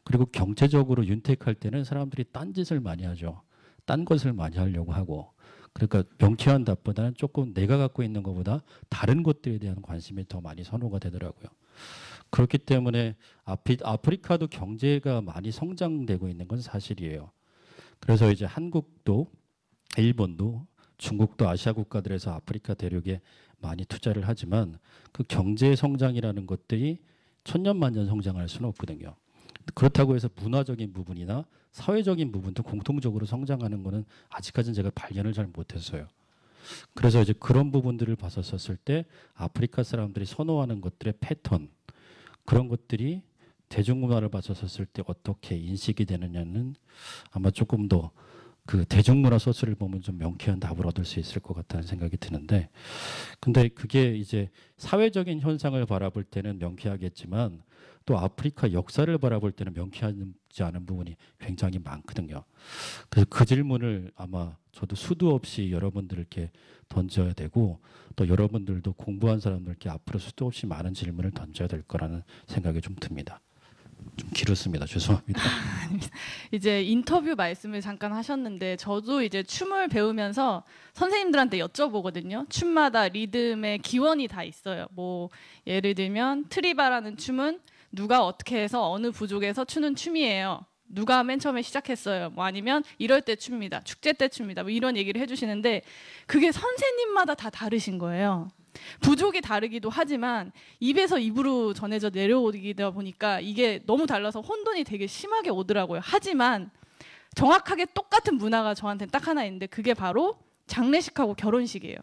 S5: 그리고 경제적으로 윤택할 때는 사람들이 딴 짓을 많이 하죠. 딴 것을 많이 하려고 하고 그러니까 명쾌한 답보다는 조금 내가 갖고 있는 것보다 다른 것들에 대한 관심이 더 많이 선호가 되더라고요. 그렇기 때문에 아프리카도 경제가 많이 성장되고 있는 건 사실이에요. 그래서 이제 한국도 일본도 중국도 아시아 국가들에서 아프리카 대륙에 많이 투자를 하지만 그 경제 성장이라는 것들이 천년만년 성장할 수는 없거든요. 그렇다고 해서 문화적인 부분이나 사회적인 부분도 공통적으로 성장하는 것은 아직까지는 제가 발견을 잘 못했어요. 그래서 이제 그런 부분들을 봤었을 때 아프리카 사람들이 선호하는 것들의 패턴 그런 것들이 대중문화를 봤었을 때 어떻게 인식이 되느냐는 아마 조금 더 그 대중문화 소스를 보면 좀 명쾌한 답을 얻을 수 있을 것 같다는 생각이 드는데 근데 그게 이제 사회적인 현상을 바라볼 때는 명쾌하겠지만 또 아프리카 역사를 바라볼 때는 명쾌하지 않은 부분이 굉장히 많거든요. 그래서 그 질문을 아마 저도 수도 없이 여러분들께 던져야 되고 또 여러분들도 공부한 사람들께 앞으로 수도 없이 많은 질문을 던져야 될 거라는 생각이 좀 듭니다. 좀 길었습니다. 죄송합니다.
S3: 이제 인터뷰 말씀을 잠깐 하셨는데 저도 이제 춤을 배우면서 선생님들한테 여쭤보거든요. 춤마다 리듬의 기원이 다 있어요. 뭐 예를 들면 트리바라는 춤은 누가 어떻게 해서 어느 부족에서 추는 춤이에요. 누가 맨 처음에 시작했어요. 뭐 아니면 이럴 때 춥니다. 축제 때 춥니다. 뭐 이런 얘기를 해주시는데 그게 선생님마다 다 다르신 거예요. 부족이 다르기도 하지만 입에서 입으로 전해져 내려오기다 보니까 이게 너무 달라서 혼돈이 되게 심하게 오더라고요. 하지만 정확하게 똑같은 문화가 저한테는 딱 하나 있는데 그게 바로 장례식하고 결혼식이에요.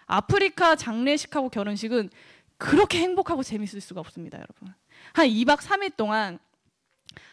S3: 아프리카 장례식하고 결혼식은 그렇게 행복하고 재밌을 수가 없습니다, 여러분. 한 2박 3일 동안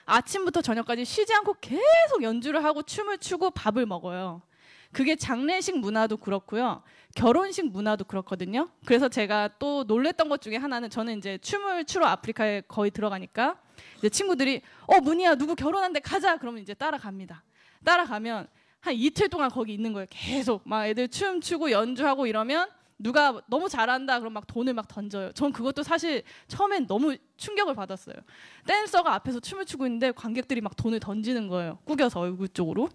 S3: 아침부터 저녁까지 쉬지 않고 계속 연주를 하고 춤을 추고 밥을 먹어요. 그게 장례식 문화도 그렇고요. 결혼식 문화도 그렇거든요. 그래서 제가 또 놀랬던 것 중에 하나는 저는 이제 춤을 추러 아프리카에 거의 들어가니까 이제 친구들이 문희야 누구 결혼한대 가자. 그러면 이제 따라갑니다. 따라가면 한 이틀 동안 거기 있는 거예요. 계속 막 애들 춤추고 연주하고 이러면 누가 너무 잘한다 그럼 막 돈을 막 던져요. 전 그것도 사실 처음엔 너무 충격을 받았어요. 댄서가 앞에서 춤을 추고 있는데 관객들이 막 돈을 던지는 거예요. 꾸겨서 얼굴 쪽으로.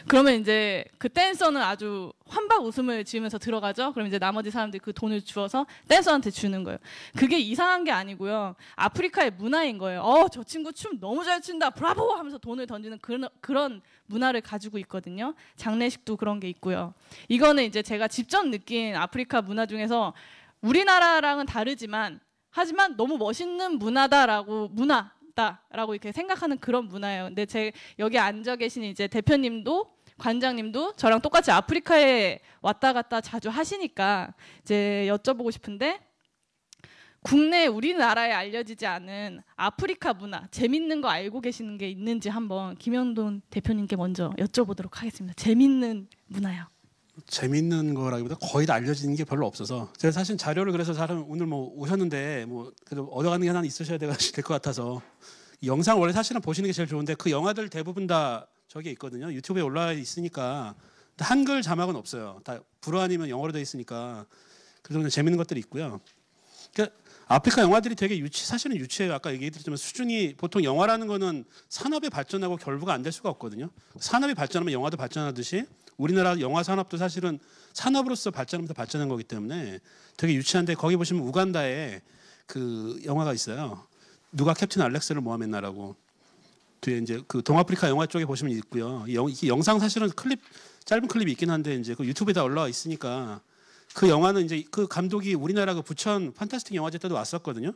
S3: 그러면 이제 그 댄서는 아주 환박 웃음을 지으면서 들어가죠. 그럼 이제 나머지 사람들이 그 돈을 주어서 댄서한테 주는 거예요. 그게 이상한 게 아니고요. 아프리카의 문화인 거예요. 저 친구 춤 너무 잘 춘다. 브라보 하면서 돈을 던지는 그런 문화를 가지고 있거든요. 장례식도 그런 게 있고요. 이거는 이제 제가 직접 느낀 아프리카 문화 중에서 우리나라랑은 다르지만 하지만 너무 멋있는 문화다라고 이렇게 생각하는 그런 문화예요. 근데 여기 앉아 계신 이제 대표님도 관장님도 저랑 똑같이 아프리카에 왔다 갔다 자주 하시니까 이제 여쭤보고 싶은데 국내 우리나라에 알려지지 않은 아프리카 문화 재밌는 거 알고 계시는 게 있는지 한번 김현돈 대표님께 먼저 여쭤보도록 하겠습니다. 재밌는 문화요.
S4: 재밌는 거라기보다 거의 다 알려지는 게 별로 없어서 제가 사실 자료를 그래서 사람 오늘 뭐 오셨는데 뭐 그래도 얻어가는 게 하나 있으셔야 될 것 같아서 영상 원래 사실은 보시는 게 제일 좋은데 그 영화들 대부분 다 저기 있거든요. 유튜브에 올라와 있으니까 한글 자막은 없어요. 다 불어 아니면 영어로 돼 있으니까 그래서 재밌는 것들이 있고요. 그러니까 아프리카 영화들이 되게 사실은 유치해요. 아까 얘기했지만 수준이 보통 영화라는 거는 산업이 발전하고 결부가 안 될 수가 없거든요. 산업이 발전하면 영화도 발전하듯이 우리나라 영화 산업도 사실은 산업으로서 발전하면서 발전한 거기 때문에 되게 유치한데 거기 보시면 우간다에 그 영화가 있어요. 누가 캡틴 알렉스를 모함했나라고 뒤에 이제 그 동아프리카 영화 쪽에 보시면 있고요. 이 영상 사실은 짧은 클립이 있긴 한데 이제 그 유튜브에 다 올라와 있으니까 그 영화는 이제 그 감독이 우리나라 그 부천 판타스틱 영화제 때도 왔었거든요.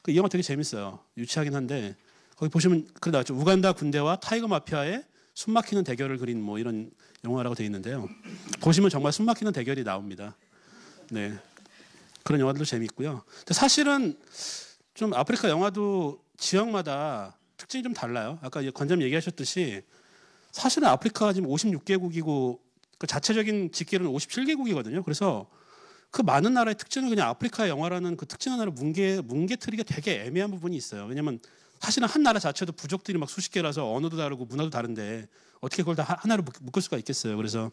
S4: 그 영화 되게 재밌어요. 유치하긴 한데 거기 보시면 그래 나왔죠. 우간다 군대와 타이거 마피아의 숨막히는 대결을 그린 뭐 이런 영화라고 되어 있는데요. 보시면 정말 숨막히는 대결이 나옵니다. 네, 그런 영화들도 재밌고요. 근데 사실은 좀 아프리카 영화도 지역마다 특징이 좀 달라요. 아까 관장님 얘기하셨듯이 사실은 아프리카가 지금 56개국이고 그 자체적인 집계는 57개국이거든요. 그래서 그 많은 나라의 특징을 그냥 아프리카 영화라는 그 특징 하나로 뭉개트리기가 되게 애매한 부분이 있어요. 왜냐하면 사실은 한 나라 자체도 부족들이 막 수십 개라서 언어도 다르고 문화도 다른데 어떻게 그걸 다 하나로 묶을 수가 있겠어요. 그래서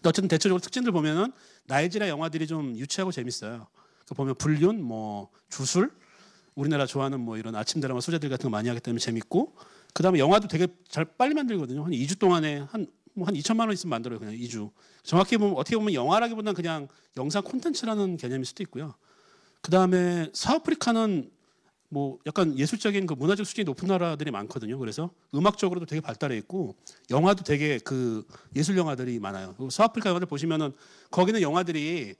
S4: 어쨌든 대체적으로 특징들 보면은 나이지리아 영화들이 좀 유치하고 재밌어요. 그 보면 불륜, 뭐 주술, 우리나라 좋아하는 뭐 이런 아침 드라마 소재들 같은 거 많이 하기 때문에 재밌고 그다음에 영화도 되게 잘 빨리 만들거든요. 한 2주 동안에 한 2천만 원 있으면 만들어요. 그냥 2주. 정확히 보면 어떻게 보면 영화라기보다는 그냥 영상 콘텐츠라는 개념일 수도 있고요. 그다음에 서아프리카는 뭐 약간 예술적인 그 문화적 수준이 높은 나라들이 많거든요. 그래서 음악적으로도 되게 발달해 있고 영화도 되게 그 예술 영화들이 많아요. 서아프리카 영화들 보시면은 거기는 영화들이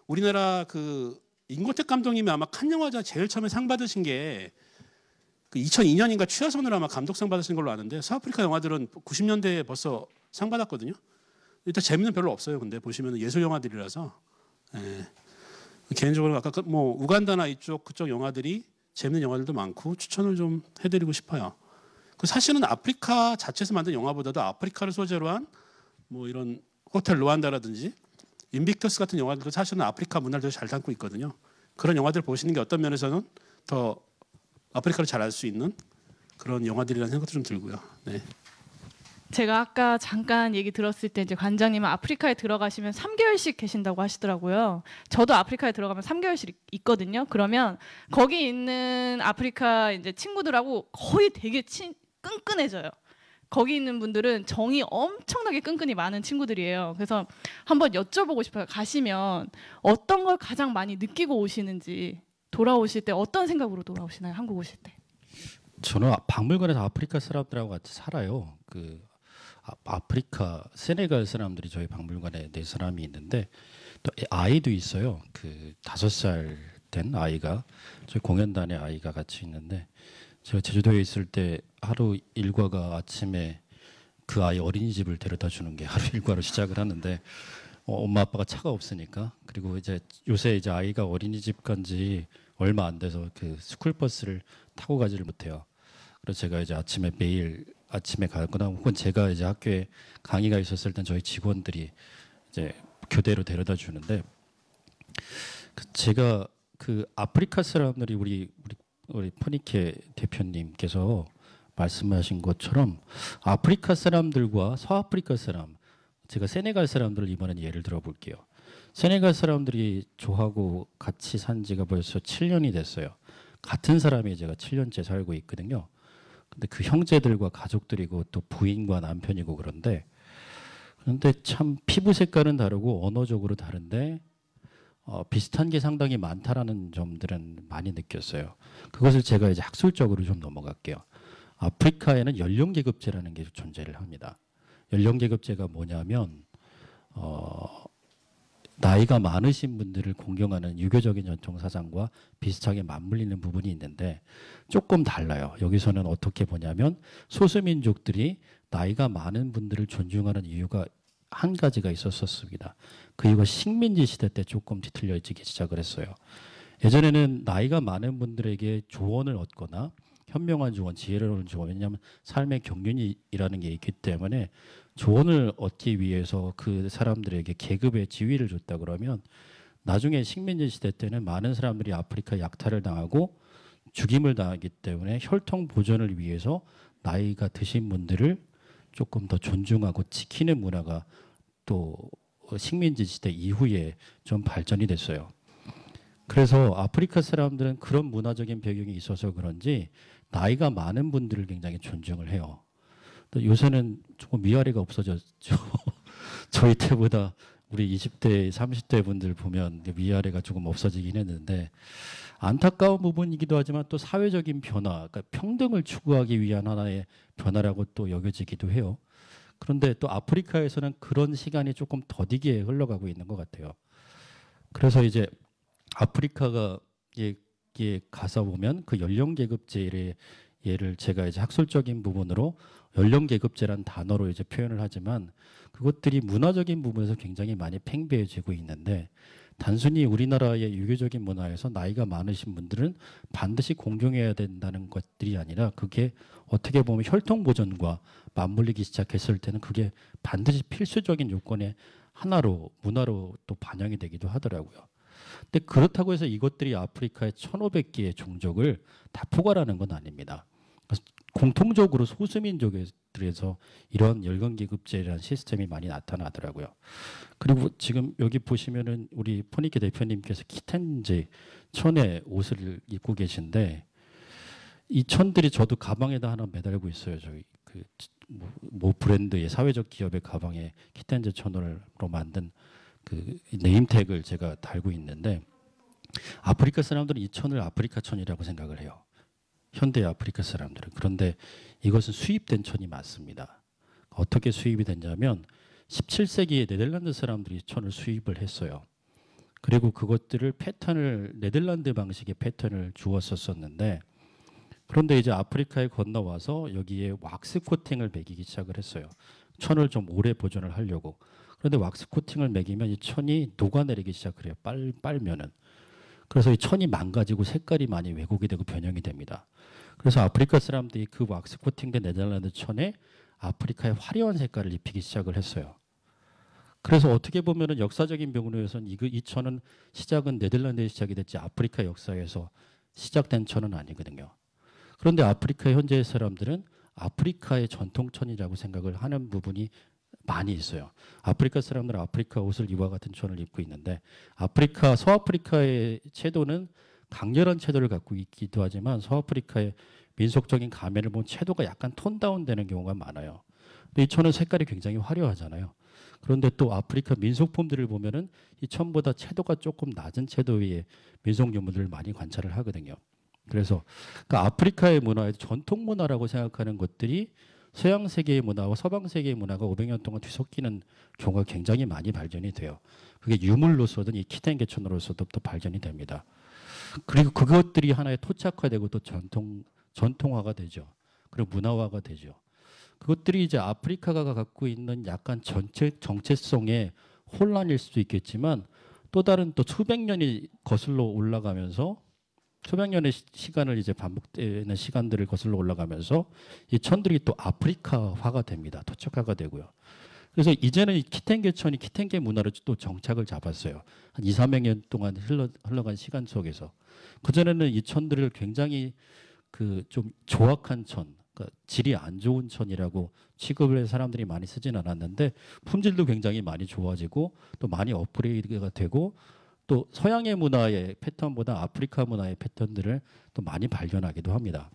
S4: 우리나라 그 임고택 감독님이 아마 칸 영화제 제일 처음에 상 받으신 게 그 2002년인가 취하선으로 아마 감독상 받으신 걸로 아는데 서아프리카 영화들은 90년대에 벌써 상 받았거든요. 일단 재미는 별로 없어요. 근데 보시면 예술 영화들이라서 개인적으로 아까 뭐 우간다나 그쪽 영화들이 재밌는 영화들도 많고 추천을 좀 해드리고 싶어요. 그 사실은 아프리카 자체에서 만든 영화보다도 아프리카를 소재로 한 뭐 이런 호텔 루안다라든지 인빅터스 같은 영화들도 사실은 아프리카 문화를 잘 담고 있거든요. 그런 영화들 보시는 게 어떤 면에서는 더 아프리카를 잘 알 수 있는 그런 영화들이라는 생각도 좀 들고요. 네.
S3: 제가 아까 잠깐 얘기 들었을 때 이제 관장님은 아프리카에 들어가시면 3개월씩 계신다고 하시더라고요. 저도 아프리카에 들어가면 3개월씩 있거든요. 그러면 거기 있는 아프리카 이제 친구들하고 거의 되게 끈끈해져요. 거기 있는 분들은 정이 엄청나게 끈끈이 많은 친구들이에요. 그래서 한번 여쭤보고 싶어요. 가시면 어떤 걸 가장 많이 느끼고 오시는지, 돌아오실 때 어떤 생각으로 돌아오시나요? 한국 오실 때.
S5: 저는 박물관에서 아프리카 사람들하고 같이 살아요. 그 아프리카 세네갈 사람들이 저희 박물관에 네 사람이 있는데 또 아이도 있어요. 그 5살 된 아이가 저희 공연단의 아이가 같이 있는데 제가 제주도에 있을 때 하루 일과가 아침에 그 아이 어린이집을 데려다 주는 게 하루 일과로 시작을 하는데 엄마 아빠가 차가 없으니까 그리고 이제 요새 이제 아이가 어린이집 간지 얼마 안 돼서 그 스쿨버스를 타고 가지를 못해요. 그래서 제가 이제 아침에 매일 아침에 가거나 혹은 제가 이제 학교에 강의가 있었을 땐 저희 직원들이 이제 교대로 데려다 주는데 제가 그 아프리카 사람들이 우리 포니케 대표님께서 말씀하신 것처럼 아프리카 사람들과 서아프리카 사람, 제가 세네갈 사람들을 이번엔 예를 들어볼게요. 세네갈 사람들이 저하고 같이 산 지가 벌써 7년이 됐어요. 같은 사람이 제가 7년째 살고 있거든요. 근데 그 형제들과 가족들이고 또 부인과 남편이고 그런데 참 피부 색깔은 다르고 언어적으로 다른데 비슷한 게 상당히 많다라는 점들은 많이 느꼈어요. 그것을 제가 이제 학술적으로 좀 넘어갈게요. 아프리카에는 연령계급제라는 게 존재를 합니다. 연령계급제가 뭐냐면 나이가 많으신 분들을 공경하는 유교적인 전통사상과 비슷하게 맞물리는 부분이 있는데 조금 달라요. 여기서는 어떻게 보냐면 소수민족들이 나이가 많은 분들을 존중하는 이유가 한 가지가 있었습니다. 그 이유가 식민지 시대 때 조금 뒤틀려지기 시작을 했어요. 예전에는 나이가 많은 분들에게 조언을 얻거나 현명한 조언, 지혜로운 조언, 왜냐하면 삶의 경륜이라는 게 있기 때문에 조언을 얻기 위해서 그 사람들에게 계급의 지위를 줬다 그러면 나중에 식민지 시대 때는 많은 사람들이 아프리카 약탈을 당하고 죽임을 당하기 때문에 혈통 보존을 위해서 나이가 드신 분들을 조금 더 존중하고 지키는 문화가 또 식민지 시대 이후에 좀 발전이 됐어요. 그래서 아프리카 사람들은 그런 문화적인 배경이 있어서 그런지 나이가 많은 분들을 굉장히 존중을 해요. 또 요새는 조금 위아래가 없어졌죠. 저희 때보다 우리 20대, 30대 분들 보면 위아래가 조금 없어지긴 했는데 안타까운 부분이기도 하지만 또 사회적인 변화, 그러니까 평등을 추구하기 위한 하나의 변화라고 또 여겨지기도 해요. 그런데 또 아프리카에서는 그런 시간이 조금 더디게 흘러가고 있는 것 같아요. 그래서 이제 아프리카가 가서 보면 그 연령계급제의 예를 제가 이제 학술적인 부분으로 연령계급제란 단어로 이제 표현을 하지만 그것들이 문화적인 부분에서 굉장히 많이 팽배해지고 있는데 단순히 우리나라의 유교적인 문화에서 나이가 많으신 분들은 반드시 공경해야 된다는 것들이 아니라 그게 어떻게 보면 혈통 보존과 맞물리기 시작했을 때는 그게 반드시 필수적인 요건의 하나로 문화로 또 반영이 되기도 하더라고요. 근데 그렇다고 해서 이것들이 아프리카의 1,500개의 종족을 다 포괄하는 건 아닙니다. 공통적으로 소수민족들에서 이런 연령계급제라는 시스템이 많이 나타나더라고요. 그리고 지금 여기 보시면은 우리 포니케 대표님께서 키텐제 천의 옷을 입고 계신데 이 천들이 저도 가방에다 하나 매달고 있어요. 저희 뭐 브랜드의 사회적 기업의 가방에 키텐제 천으로 만든 그 네임택을 제가 달고 있는데 아프리카 사람들은 이 천을 아프리카 천이라고 생각을 해요. 현대 아프리카 사람들은. 그런데 이것은 수입된 천이 맞습니다. 어떻게 수입이 됐냐면 17세기에 네덜란드 사람들이 천을 수입을 했어요. 그리고 그것들을 패턴을 네덜란드 방식의 패턴을 주었었는데 그런데 이제 아프리카에 건너와서 여기에 왁스 코팅을 매기기 시작을 했어요. 천을 좀 오래 보존을 하려고. 그런데 왁스 코팅을 매기면 이 천이 녹아내리기 시작을 해요. 빨면은. 그래서 이 천이 망가지고 색깔이 많이 왜곡이 되고 변형이 됩니다. 그래서 아프리카 사람들이 그 왁스 코팅된 네덜란드 천에 아프리카의 화려한 색깔을 입히기 시작을 했어요. 그래서 어떻게 보면은 역사적인 면에서는 이 천은 시작은 네덜란드에 시작이 됐지 아프리카 역사에서 시작된 천은 아니거든요. 그런데 아프리카 현재의 사람들은 아프리카의 전통천이라고 생각을 하는 부분이 많이 있어요. 아프리카 사람들은 아프리카 옷을 이와 같은 천을 입고 있는데 서아프리카의 채도는 강렬한 채도를 갖고 있기도 하지만 서아프리카의 민속적인 가면을 보면 채도가 약간 톤 다운되는 경우가 많아요. 근데 이 천은 색깔이 굉장히 화려하잖아요. 그런데 또 아프리카 민속품들을 보면은 이 천보다 채도가 조금 낮은 채도의 민속 유물들을 많이 관찰을 하거든요. 그래서 그 아프리카의 문화의 전통 문화라고 생각하는 것들이 서양 세계의 문화와 서방 세계의 문화가 500년 동안 뒤섞이는 경우가 굉장히 많이 발견이 돼요. 그게 유물로서든 이 키텐개천으로서도 또 발견이 됩니다. 그리고 그것들이 하나의 토착화되고 또 전통화가 되죠. 그리고 문화화가 되죠. 그것들이 이제 아프리카가 갖고 있는 약간 정체성의 혼란일 수도 있겠지만 또 다른 또 수백 년이 거슬러 올라가면서 수백 년의 시간을 이제 반복되는 시간들을 거슬러 올라가면서 이 천들이 또 아프리카화가 됩니다. 토착화가 되고요. 그래서 이제는 이 키텐개천이 키텐개 문화로 또 정착을 잡았어요. 한 2, 300년 동안 흘러간 시간 속에서. 그전에는 이 천들을 굉장히 그 좀 조악한 천, 그러니까 질이 안 좋은 천이라고 취급을 해서 사람들이 많이 쓰진 않았는데 품질도 굉장히 많이 좋아지고 또 많이 업그레이드가 되고 또 서양의 문화의 패턴보다 아프리카 문화의 패턴들을 또 많이 발견하기도 합니다.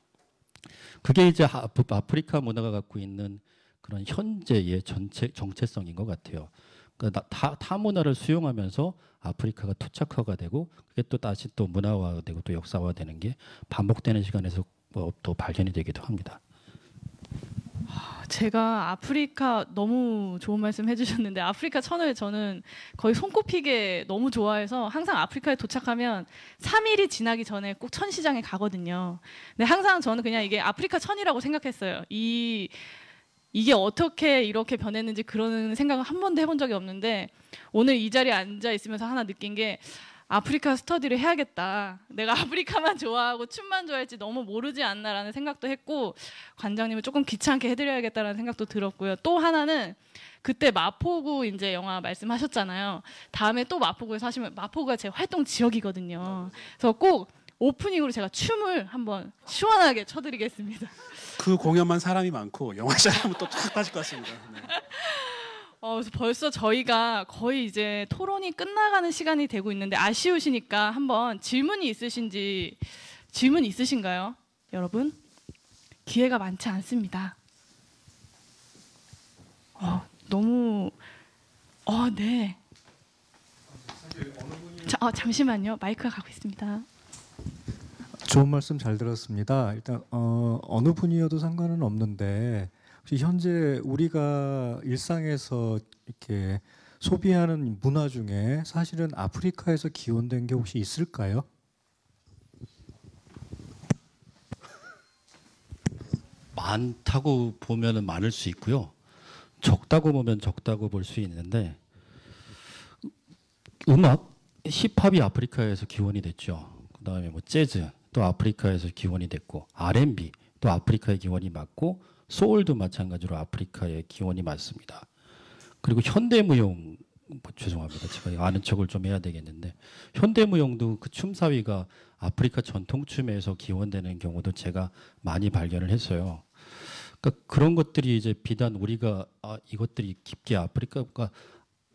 S5: 그게 이제 아프리카 문화가 갖고 있는 그런 현재의 정체성인 것 같아요. 그러니까 타 문화를 수용하면서 아프리카가 토착화가 되고 그게 또 다시 또 문화화되고 또 역사화되는 게 반복되는 시간에서 또 발견이 되기도 합니다.
S3: 제가 아프리카 너무 좋은 말씀 해주셨는데 아프리카 천을 저는 거의 손꼽히게 너무 좋아해서 항상 아프리카에 도착하면 3일이 지나기 전에 꼭 천시장에 가거든요. 근데 항상 저는 그냥 이게 아프리카 천이라고 생각했어요. 이게 어떻게 이렇게 변했는지 그런 생각을 한 번도 해본 적이 없는데 오늘 이 자리에 앉아 있으면서 하나 느낀 게 아프리카 스터디를 해야겠다. 내가 아프리카만 좋아하고 춤만 좋아할지 너무 모르지 않나라는 생각도 했고 관장님을 조금 귀찮게 해드려야겠다라는 생각도 들었고요. 또 하나는 그때 마포구 이제 영화 말씀하셨잖아요. 다음에 또 마포구에서 하시면 마포구가 제 활동 지역이거든요. 그래서 꼭 오프닝으로 제가 춤을 한번 시원하게 춰드리겠습니다.
S4: 그 공연만 사람이 많고 영화 시작하면 또 쫙 빠질 것 같습니다. 네.
S3: 그래서 벌써 저희가 거의 이제 토론이 끝나가는 시간이 되고 있는데 아쉬우시니까 한번 질문 있으신가요? 여러분? 기회가 많지 않습니다. 네. 잠시만요. 마이크가 가고 있습니다.
S6: 좋은 말씀 잘 들었습니다. 일단 어느 분이어도 상관은 없는데 혹시 현재 우리가 일상에서 이렇게 소비하는 문화 중에 사실은 아프리카에서 기원된 게 혹시 있을까요?
S5: 많다고 보면은 많을 수 있고요. 적다고 보면 적다고 볼 수 있는데 음악, 힙합이 아프리카에서 기원이 됐죠. 그다음에 뭐 재즈 또 아프리카에서 기원이 됐고 R&B 또 아프리카의 기원이 맞고 소울도 마찬가지로 아프리카의 기원이 맞습니다. 그리고 현대무용 죄송합니다. 제가 아는 척을 좀 해야 되겠는데 현대무용도 그 춤사위가 아프리카 전통춤에서 기원되는 경우도 제가 많이 발견을 했어요. 그러니까 그런 것들이 이제 비단 우리가 이것들이 깊게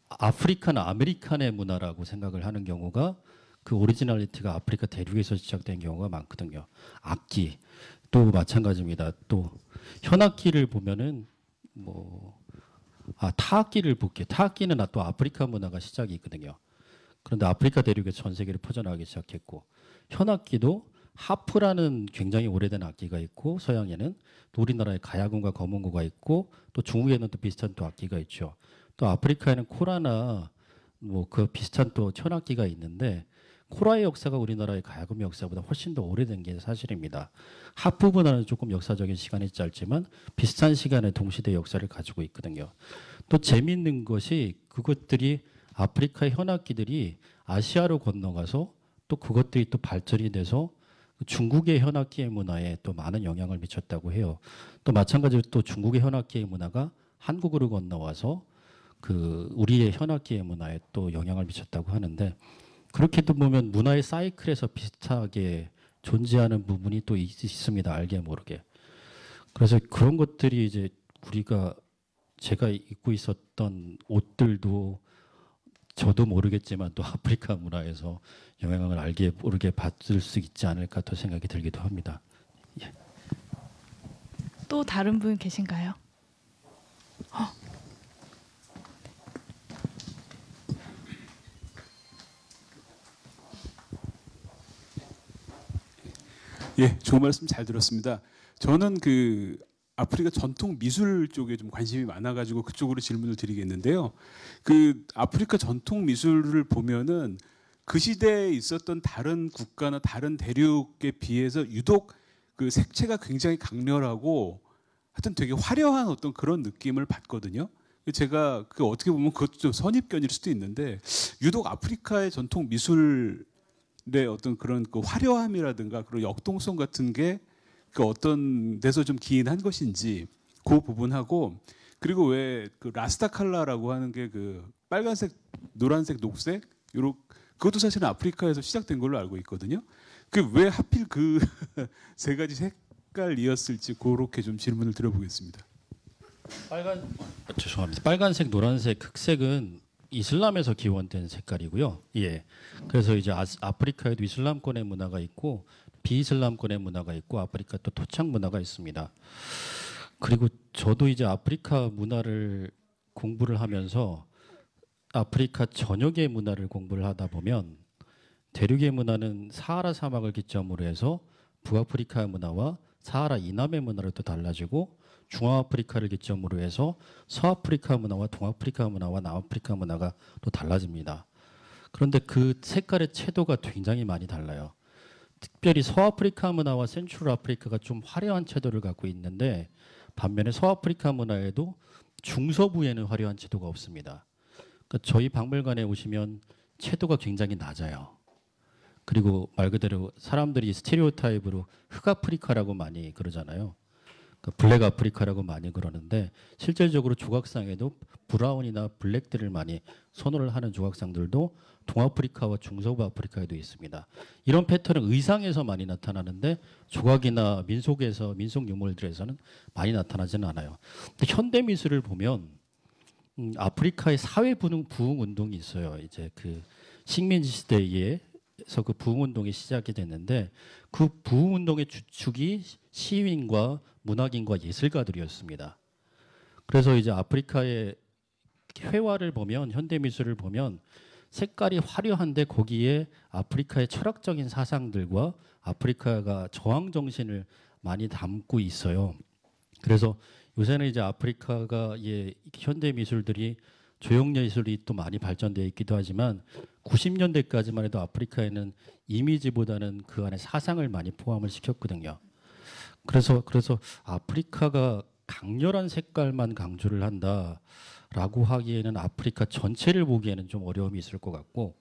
S5: 아프리카나 아메리칸의 문화라고 생각을 하는 경우가 그 오리지널리티가 아프리카 대륙에서 시작된 경우가 많거든요. 악기 또 마찬가지입니다. 또 현악기를 보면은 타악기를 볼게요. 타악기는 또 아프리카 문화가 시작이 있거든요. 그런데 아프리카 대륙에서 전 세계로 퍼져나가기 시작했고 현악기도 하프라는 굉장히 오래된 악기가 있고 서양에는 또 우리나라에 가야금과 거문고가 있고 또 중국에는 또 비슷한 또 악기가 있죠. 또 아프리카에는 코라나 그 비슷한 또 현악기가 있는데 코라의 역사가 우리나라의 가야금의 역사보다 훨씬 더 오래된 게 사실입니다. 하프보다는 조금 역사적인 시간이 짧지만 비슷한 시간에 동시대 역사를 가지고 있거든요. 또 재미있는 것이 그것들이 아프리카의 현악기들이 아시아로 건너가서 또 그것들이 또 발전이 돼서 중국의 현악기의 문화에 또 많은 영향을 미쳤다고 해요. 또 마찬가지로 또 중국의 현악기의 문화가 한국으로 건너와서 그 우리의 현악기의 문화에 또 영향을 미쳤다고 하는데 그렇게도 보면 문화의 사이클에서 비슷하게 존재하는 부분이 또 있습니다. 알게 모르게. 그래서 그런 것들이 이제 제가 입고 있었던 옷들도 저도 모르겠지만 또 아프리카 문화에서 영향을 알게 모르게 받을 수 있지 않을까 또 생각이 들기도 합니다. 예.
S3: 또 다른 분 계신가요?
S7: 예, 좋은 말씀 잘 들었습니다. 저는 그 아프리카 전통 미술 쪽에 좀 관심이 많아가지고 그쪽으로 질문을 드리겠는데요. 그 아프리카 전통 미술을 보면은 그 시대에 있었던 다른 국가나 다른 대륙에 비해서 유독 그 색채가 굉장히 강렬하고 하여튼 되게 화려한 어떤 그런 느낌을 받거든요. 제가 그 어떻게 보면 그것도 좀 선입견일 수도 있는데 유독 아프리카의 전통 미술의 어떤 그런 그 화려함이라든가 그런 역동성 같은 게 그 어떤 데서 좀 기인한 것인지 그 부분하고 그리고 왜 그 라스타 칼라라고 하는 게 그 빨간색, 노란색, 녹색 요런 그것도 사실은 아프리카에서 시작된 걸로 알고 있거든요. 그 왜 하필 그 세 가지 색깔이었을지 그렇게 좀 질문을 드려보겠습니다.
S5: 죄송합니다. 빨간색, 노란색, 흑색은 이슬람에서 기원된 색깔이고요. 예. 그래서 이제 아프리카에도 이슬람권의 문화가 있고 비이슬람권의 문화가 있고 아프리카 또 토착 문화가 있습니다. 그리고 저도 이제 아프리카 문화를 공부를 하면서 아프리카 전역의 문화를 공부를 하다 보면 대륙의 문화는 사하라 사막을 기점으로 해서 북아프리카 문화와 사하라 이남의 문화로 또 달라지고 중앙아프리카를 기점으로 해서 서아프리카 문화와 동아프리카 문화와 남아프리카 문화가 또 달라집니다. 그런데 그 색깔의 채도가 굉장히 많이 달라요. 특별히 서아프리카 문화와 센트럴 아프리카가 좀 화려한 채도를 갖고 있는데 반면에 서아프리카 문화에도 중서부에는 화려한 채도가 없습니다. 그러니까 저희 박물관에 오시면 채도가 굉장히 낮아요. 그리고 말 그대로 사람들이 스테레오타입으로 흑아프리카라고 많이 그러잖아요. 그러니까 블랙 아프리카라고 많이 그러는데 실질적으로 조각상에도 브라운이나 블랙들을 많이 선호를 하는 조각상들도 동아프리카와 중서부 아프리카에도 있습니다. 이런 패턴은 의상에서 많이 나타나는데 조각이나 민속 유물들에서는 많이 나타나지는 않아요. 근데 현대 미술을 보면 아프리카의 사회 부흥 운동이 있어요. 이제 그 식민지 시대에서 그 부흥 운동이 시작이 됐는데 그 부흥 운동의 주축이 시인과 문학인과 예술가들이었습니다. 그래서 이제 아프리카의 회화를 보면 현대 미술을 보면 색깔이 화려한데 거기에 아프리카의 철학적인 사상들과 아프리카가 저항 정신을 많이 담고 있어요. 그래서 요새는 이제 아프리카가 현대 미술들이 조형 예술이 또 많이 발전되어 있기도 하지만 90년대까지만 해도 아프리카에는 이미지보다는 그 안에 사상을 많이 포함을 시켰거든요. 그래서 아프리카가 강렬한 색깔만 강조를 한다라고 하기에는 아프리카 전체를 보기에는 좀 어려움이 있을 것 같고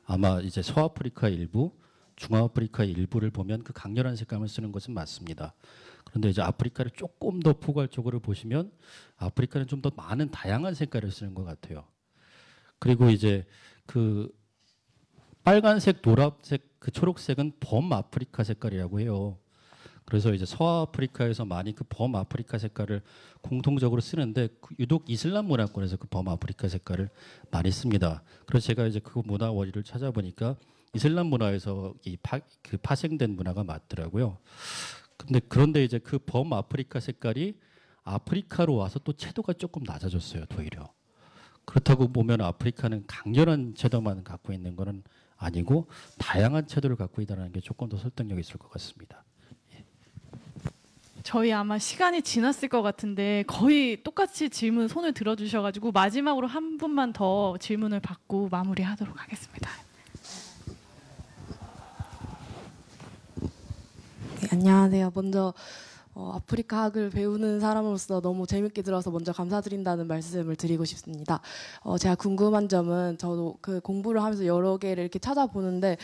S5: 아마 이제 서아프리카 일부, 중앙아프리카 일부를 보면 그 강렬한 색감을 쓰는 것은 맞습니다. 그런데 이제 아프리카를 조금 더 포괄적으로 보시면 아프리카는 좀 더 많은 다양한 색깔을 쓰는 것 같아요. 그리고 이제 그 빨간색, 노란색, 그 초록색은 범아프리카 색깔이라고 해요. 그래서 이제 서아프리카에서 많이 그 범아프리카 색깔을 공통적으로 쓰는데 유독 이슬람 문화권에서 그 범아프리카 색깔을 많이 씁니다. 그래서 제가 이제 그 문화 원리를 찾아보니까 이슬람 문화에서 파생된 문화가 맞더라고요. 그런데 이제 그 범아프리카 색깔이 아프리카로 와서 또 채도가 조금 낮아졌어요, 오히려. 그렇다고 보면 아프리카는 강렬한 채도만 갖고 있는 것은 아니고 다양한 채도를 갖고 있다는 게 조금 더 설득력이 있을 것 같습니다.
S3: 저희 아마 시간이 지났을 것 같은데 거의 똑같이 질문 손을 들어주셔가지고 마지막으로 한 분만 더 질문을 받고 마무리하도록 하겠습니다.
S8: 네, 안녕하세요. 먼저 아프리카 학을 배우는 사람으로서 너무 재밌게 들어서 먼저 감사드린다는 말씀을 드리고 싶습니다. 제가 궁금한 점은 저도 그 공부를 하면서 여러 개를 이렇게 찾아보는데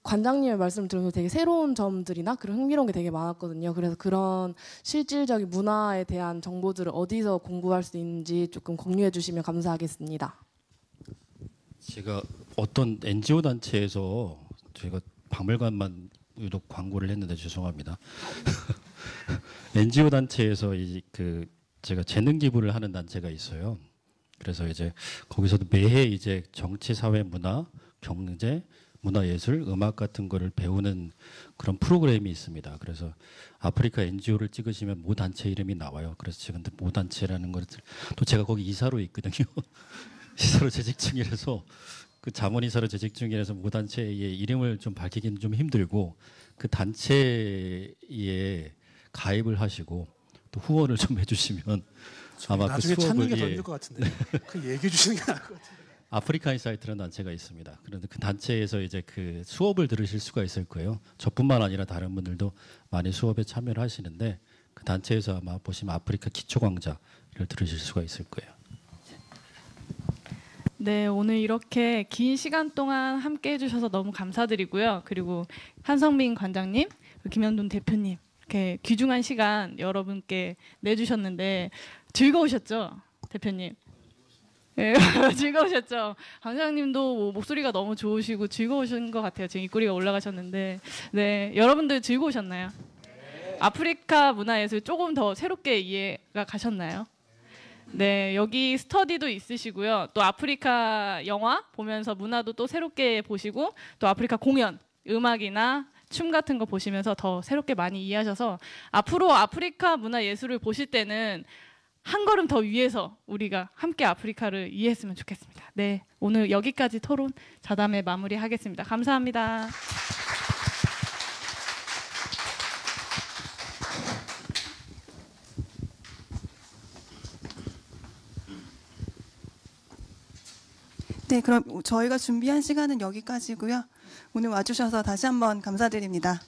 S8: 관장님의 말씀을 들으면서 되게 새로운 점들이나 그런 흥미로운 게 되게 많았거든요. 그래서 그런 실질적인 문화에 대한 정보들을 어디서 공부할 수 있는지 조금 공유해 주시면 감사하겠습니다.
S5: 제가 어떤 NGO 단체에서 제가 박물관만 유독 광고를 했는데 죄송합니다. NGO 단체에서 그 제가 재능 기부를 하는 단체가 있어요. 그래서 이제 거기서도 매해 이제 정치, 사회, 문화, 경제, 문화예술, 음악 같은 거를 배우는 그런 프로그램이 있습니다. 그래서 아프리카 NGO를 찍으시면 모 단체 이름이 나와요. 그래서 지금 모 단체라는 걸 또 제가 거기 이사로 있거든요. 이사로 재직 중이라서 그 자문이사로 재직 중이라서 모 단체의 이름을 좀 밝히기는 좀 힘들고 그 단체에 가입을 하시고 또 후원을 좀 해주시면 아마
S4: 나중에
S5: 그
S4: 찾는
S5: 수업을
S4: 게 더 힘들 것 같은데 그 얘기해 주시는 게 나을 것 같아요.
S5: 아프리카 인사이트라는 단체가 있습니다. 그런데 그 단체에서 이제 그 수업을 들으실 수가 있을 거예요. 저뿐만 아니라 다른 분들도 많이 수업에 참여를 하시는데 그 단체에서 아마 보시면 아프리카 기초 강좌를 들으실 수가 있을 거예요.
S3: 네, 오늘 이렇게 긴 시간 동안 함께 해주셔서 너무 감사드리고요. 그리고 한성민 관장님, 김현돈 대표님 이렇게 귀중한 시간 여러분께 내주셨는데 즐거우셨죠, 대표님? 네, 즐거우셨죠. 강사님도 목소리가 너무 좋으시고 즐거우신 것 같아요. 지금 입꼬리가 올라가셨는데, 네, 여러분들 즐거우셨나요? 아프리카 문화예술 조금 더 새롭게 이해가 가셨나요? 네, 여기 스터디도 있으시고요. 또 아프리카 영화 보면서 문화도 또 새롭게 보시고 또 아프리카 공연, 음악이나 춤 같은 거 보시면서 더 새롭게 많이 이해하셔서 앞으로 아프리카 문화예술을 보실 때는 한 걸음 더 위에서 우리가 함께 아프리카를 이해했으면 좋겠습니다. 네, 오늘 여기까지 토론 자담회 마무리하겠습니다. 감사합니다.
S1: 네, 그럼 저희가 준비한 시간은 여기까지고요. 오늘 와주셔서 다시 한번 감사드립니다.